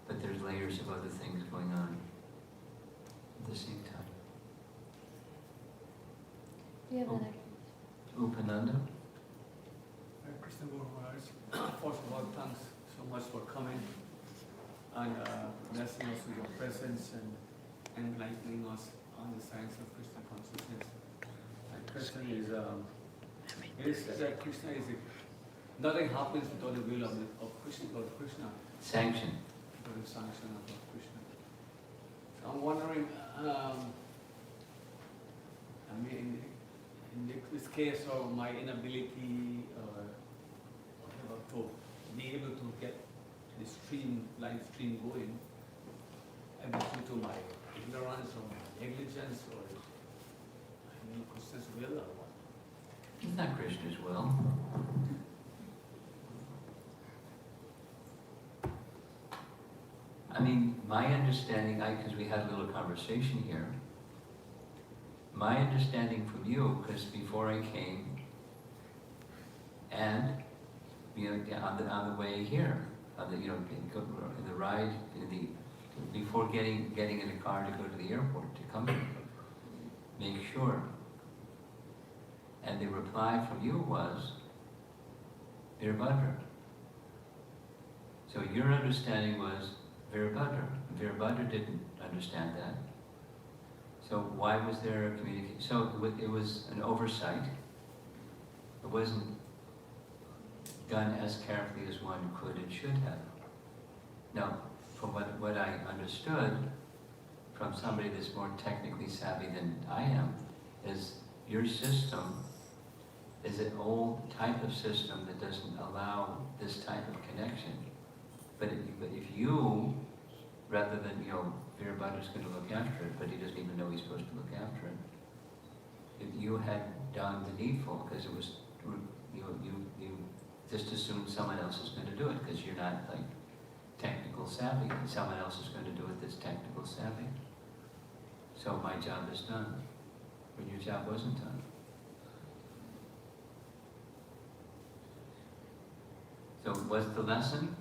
but there's layers of other things going on at the same time. Yeah, Upananda? Krishna Guru Maharaj, first of all, thanks so much for coming and blessing us with your presence and enlightening us on the science of Krishna consciousness. And Krishna it is said that Krishna is nothing happens without the will of Krishna, Sanction. without the sanction of Krishna. So I'm wondering, in this case of my inability whatever to be able to get the live stream going, and due to my ignorance or my negligence or Krishna's will or what? It's not Krishna's will. I mean, my understanding, because we had a little conversation here, my understanding from you, because before I came, and on the way here, in the ride, before getting in a car to go to the airport to come here, make sure. And the reply from you was, Virabhadra. So your understanding was Virabhadra. Virabhadra didn't understand that. So why was there a communication? So it was an oversight. It wasn't done as carefully as one could and should have. Now, from what I understood from somebody that's more technically savvy than I am, is your system is an old type of system that doesn't allow this type of connection. But if you, rather than, Virabhadra's going to look after it, but he doesn't even know he's supposed to look after it. If you had done the needful, because it was, you just assumed someone else is going to do it, because you're not like technical savvy, and someone else is going to do it that's technical savvy. So my job is done, but your job wasn't done. So what's the lesson?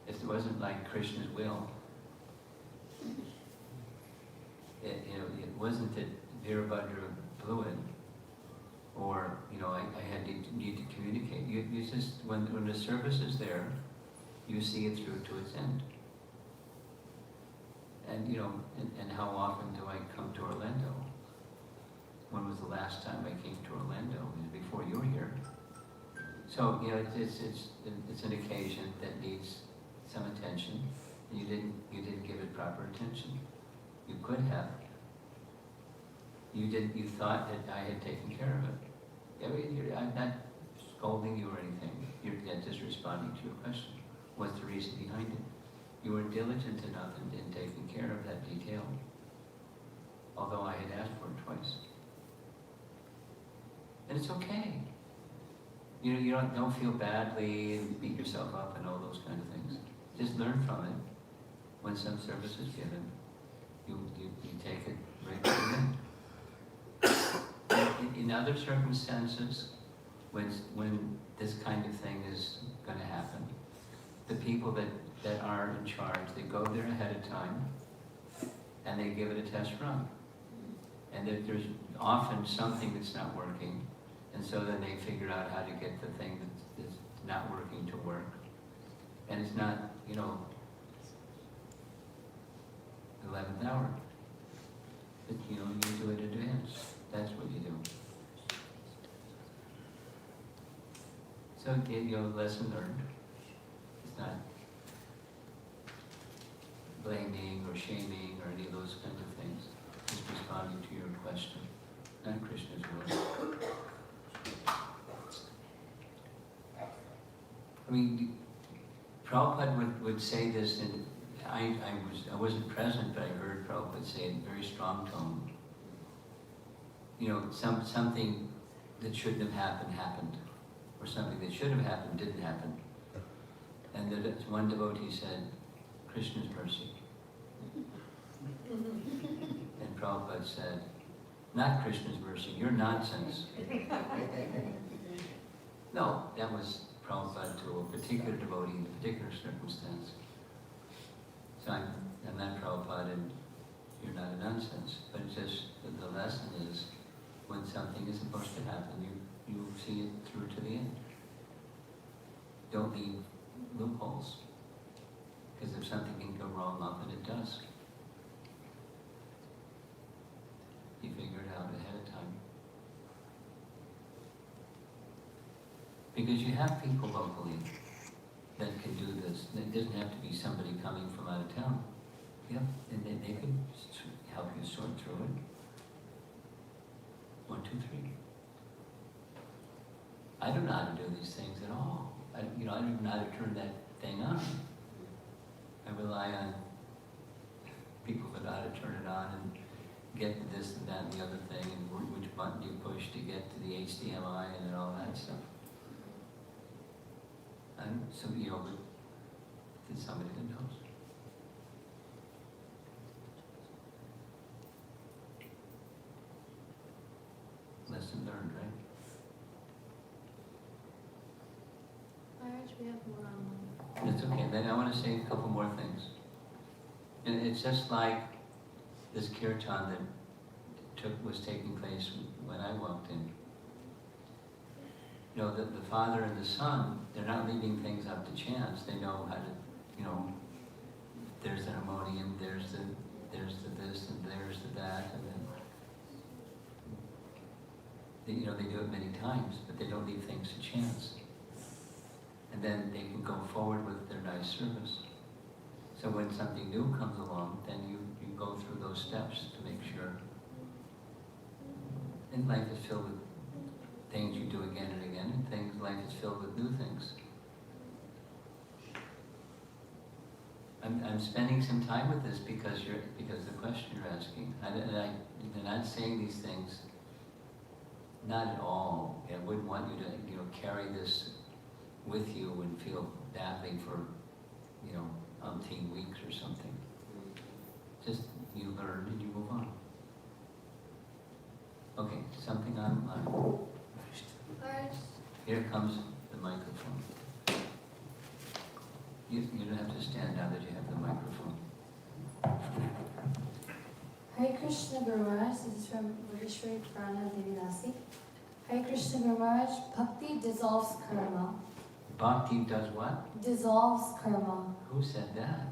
It wasn't like Krishna's will. It wasn't that Virabhadra blew it, or I had need to communicate. You just when the service is there, you see it through to its end. And and how often do I come to Orlando? When was the last time I came to Orlando? It was before you were here. So it's an occasion that needs some attention, and you didn't give it proper attention. You could have. You thought that I had taken care of it. I'm not scolding you or anything. You're just responding to your question. What's the reason behind it? You were diligent enough in taking care of that detail, although I had asked for it twice. And it's okay. You don't feel badly and beat yourself up and all those kind of things. Just learn from it. When some service is given, you take it right to the end. In other circumstances, when this kind of thing is going to happen, the people that are in charge, they go there ahead of time and they give it a test run. And there's often something that's not working, and so then they figure out how to get the thing that's not working to work. And it's not, 11th hour. But, you do it in advance. That's what you do. So, lesson learned. It's not blaming or shaming or any of those kinds of things. Just responding to your question. Not Krishna's will. I mean, Prabhupada would say this, and I wasn't present, but I heard Prabhupada say it in very strong tone. Something that shouldn't have happened, or something that should have happened didn't happen. And one devotee said, Krishna's mercy. And Prabhupada said, not Krishna's mercy, you're nonsense. No, that was Prabhupada to a particular devotee in a particular circumstance. So I'm not Prabhupada and you're not a nonsense. But it's just the lesson is when something is supposed to happen, you see it through to the end. Don't leave loopholes. Because if something can go wrong, often it does. You figure it out ahead of time. Because you have people locally that can do this. It doesn't have to be somebody coming from out of town. Yeah, and they can help you sort through it. 1, 2, 3. I don't know how to do these things at all. I don't even know how to turn that thing on. I rely on people that know how to turn it on and get to this and that and the other thing and which button you push to get to the HDMI and all that stuff. And so, but there's somebody that knows. Lesson learned, right? Maharaj, we have more on. That's okay. Then I want to say a couple more things. And it's just like this kirtan that was taking place when I walked in. The father and the son, they're not leaving things up to chance. They know how to, there's the harmonium, there's the this, and there's the that, and then, they do it many times, but they don't leave things to chance. And then they can go forward with their nice service. So when something new comes along, then you go through those steps to make sure. And life is filled with things you do again and again, and life is filled with new things. I'm spending some time with this because the question you're asking. And I'm saying these things, not at all. I wouldn't want you to carry this with you and feel badly for, umpteen weeks or something. Just you learn and you move on. Okay, something on. Here comes the microphone. You don't have to stand now that you have the microphone. Hare Krishna Guru Maharaj, this is from Vishwari Purana Devidasi. Hare Krishna Guru Maharaj, bhakti dissolves karma. Bhakti does what? Dissolves karma. Who said that?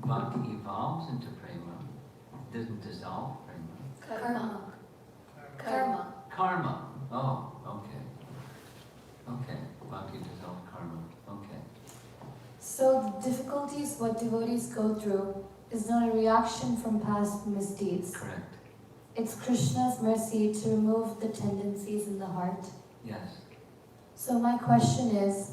Bhakti evolves into prema. It doesn't dissolve prema. Karma. Karma. Oh, okay. Okay. Bhakti dissolves karma. Okay. So the difficulties what devotees go through is not a reaction from past misdeeds. Correct. It's Krishna's mercy to remove the tendencies in the heart. Yes. So my question is,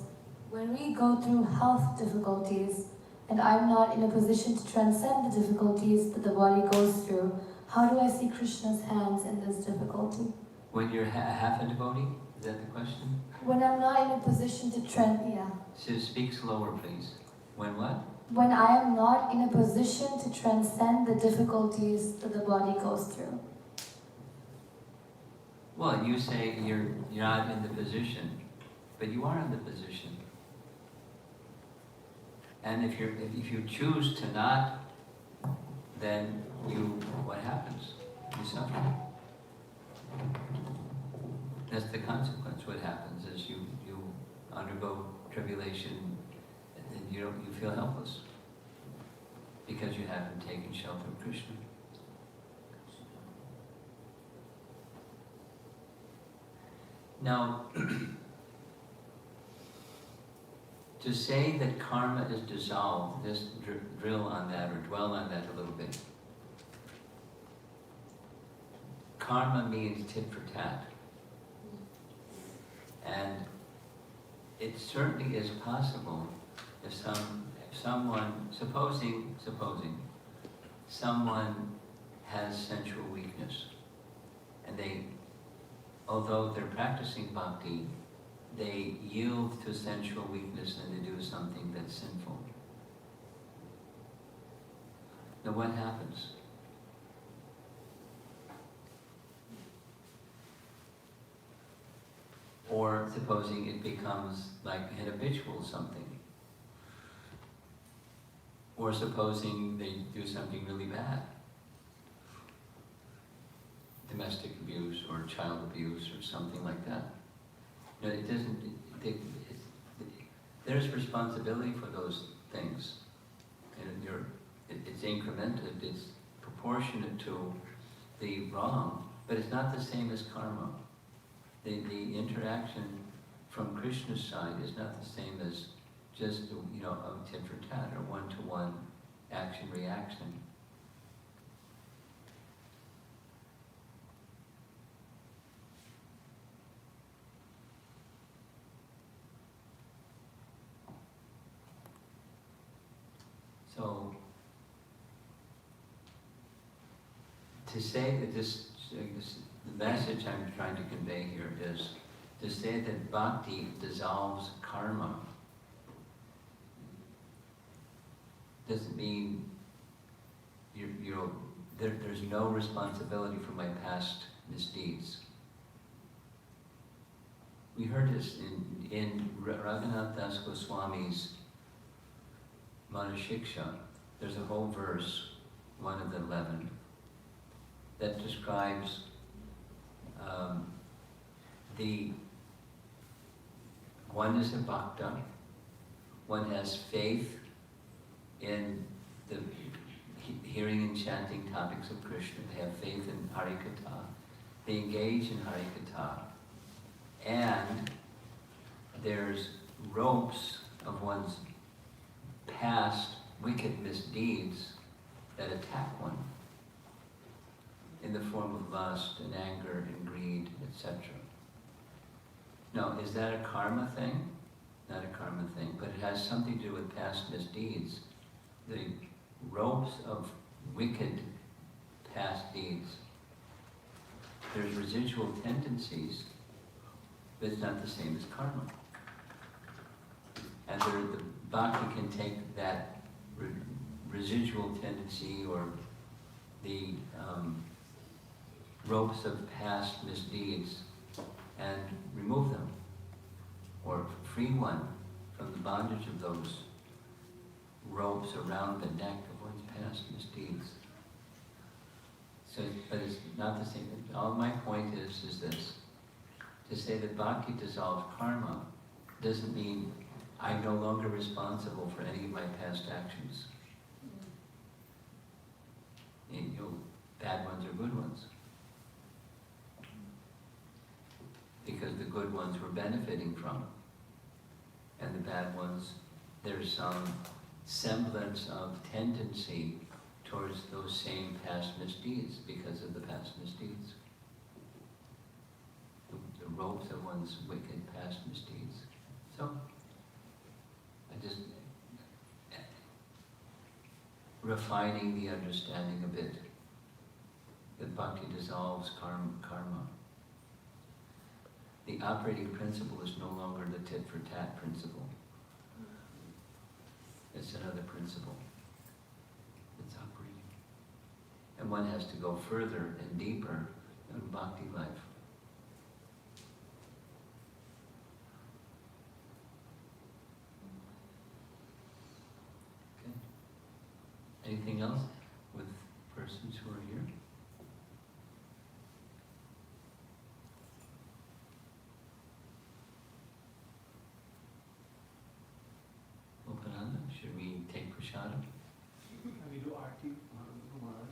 when we go through health difficulties, and I'm not in a position to transcend the difficulties that the body goes through, how do I see Krishna's hands in this difficulty? When you're half a devotee? Is that the question? When I'm not in a position to So speak slower, please. When what? When I am not in a position to transcend the difficulties that the body goes through. Well, you say you're not in the position, but you are in the position. And if you choose to not, then what happens? You suffer. That's the consequence. What happens is you undergo tribulation, and you feel helpless because you haven't taken shelter of Krishna. Now, to say that karma is dissolved, just drill on that or dwell on that a little bit. Karma means tit for tat. And it certainly is possible if someone, supposing someone has sensual weakness and they although they're practicing bhakti, they yield to sensual weakness and they do something that's sinful. Now what happens? Or supposing it becomes like an habitual something. Or supposing they do something really bad. Domestic abuse or child abuse or something like that. No, it doesn't, there's responsibility for those things. And it's incremented, it's proportionate to the wrong, but it's not the same as karma. The interaction from Krishna's side is not the same as just, a tit for tat or one-to-one action-reaction. So, to say that the message I'm trying to convey here is to say that bhakti dissolves karma doesn't mean there's no responsibility for my past misdeeds. We heard this in Raghunath Das Goswami's Manashiksha. There's a whole verse, one of the 11, that describes one is a bhakta, one has faith in the hearing and chanting topics of Krishna, they have faith in Harikatha, they engage in Harikatha, and there's ropes of one's past wicked misdeeds that attack one in the form of lust and anger and greed, etc. Now, is that a karma thing? Not a karma thing, but it has something to do with past misdeeds. The ropes of wicked past deeds. There's residual tendencies, but it's not the same as karma. And the bhakti can take that residual tendency or the ropes of past misdeeds and remove them, or free one from the bondage of those ropes around the neck of one's past misdeeds. So, but it's not the same. All my point is this: to say that bhakti dissolves karma doesn't mean I'm no longer responsible for any of my past actions. Bad ones or good ones. Because the good ones we're benefiting from. And the bad ones, there's some semblance of tendency towards those same past misdeeds because of the past misdeeds. The ropes of one's wicked past misdeeds. So, I just refining the understanding a bit that bhakti dissolves karma. The operating principle is no longer the tit-for-tat principle. It's another principle that's operating. And one has to go further and deeper in bhakti life. Okay. Anything else with persons who are here? Should we take prasadam? We do arti.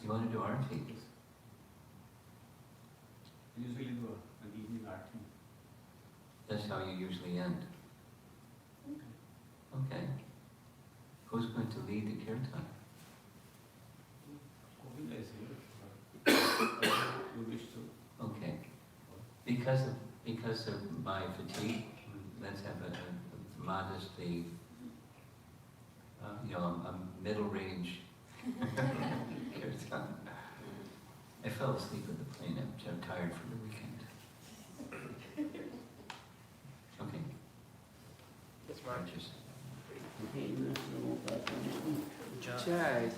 You want to do arti? We usually do an evening arti. That's how you usually end. Okay. Who's going to lead the kirtan? Govinda is here. You wish to? Okay. Because of my fatigue, let's have a modestly, a middle range kirtan. I fell asleep on the plane. I'm tired from the weekend. righteous. Jai.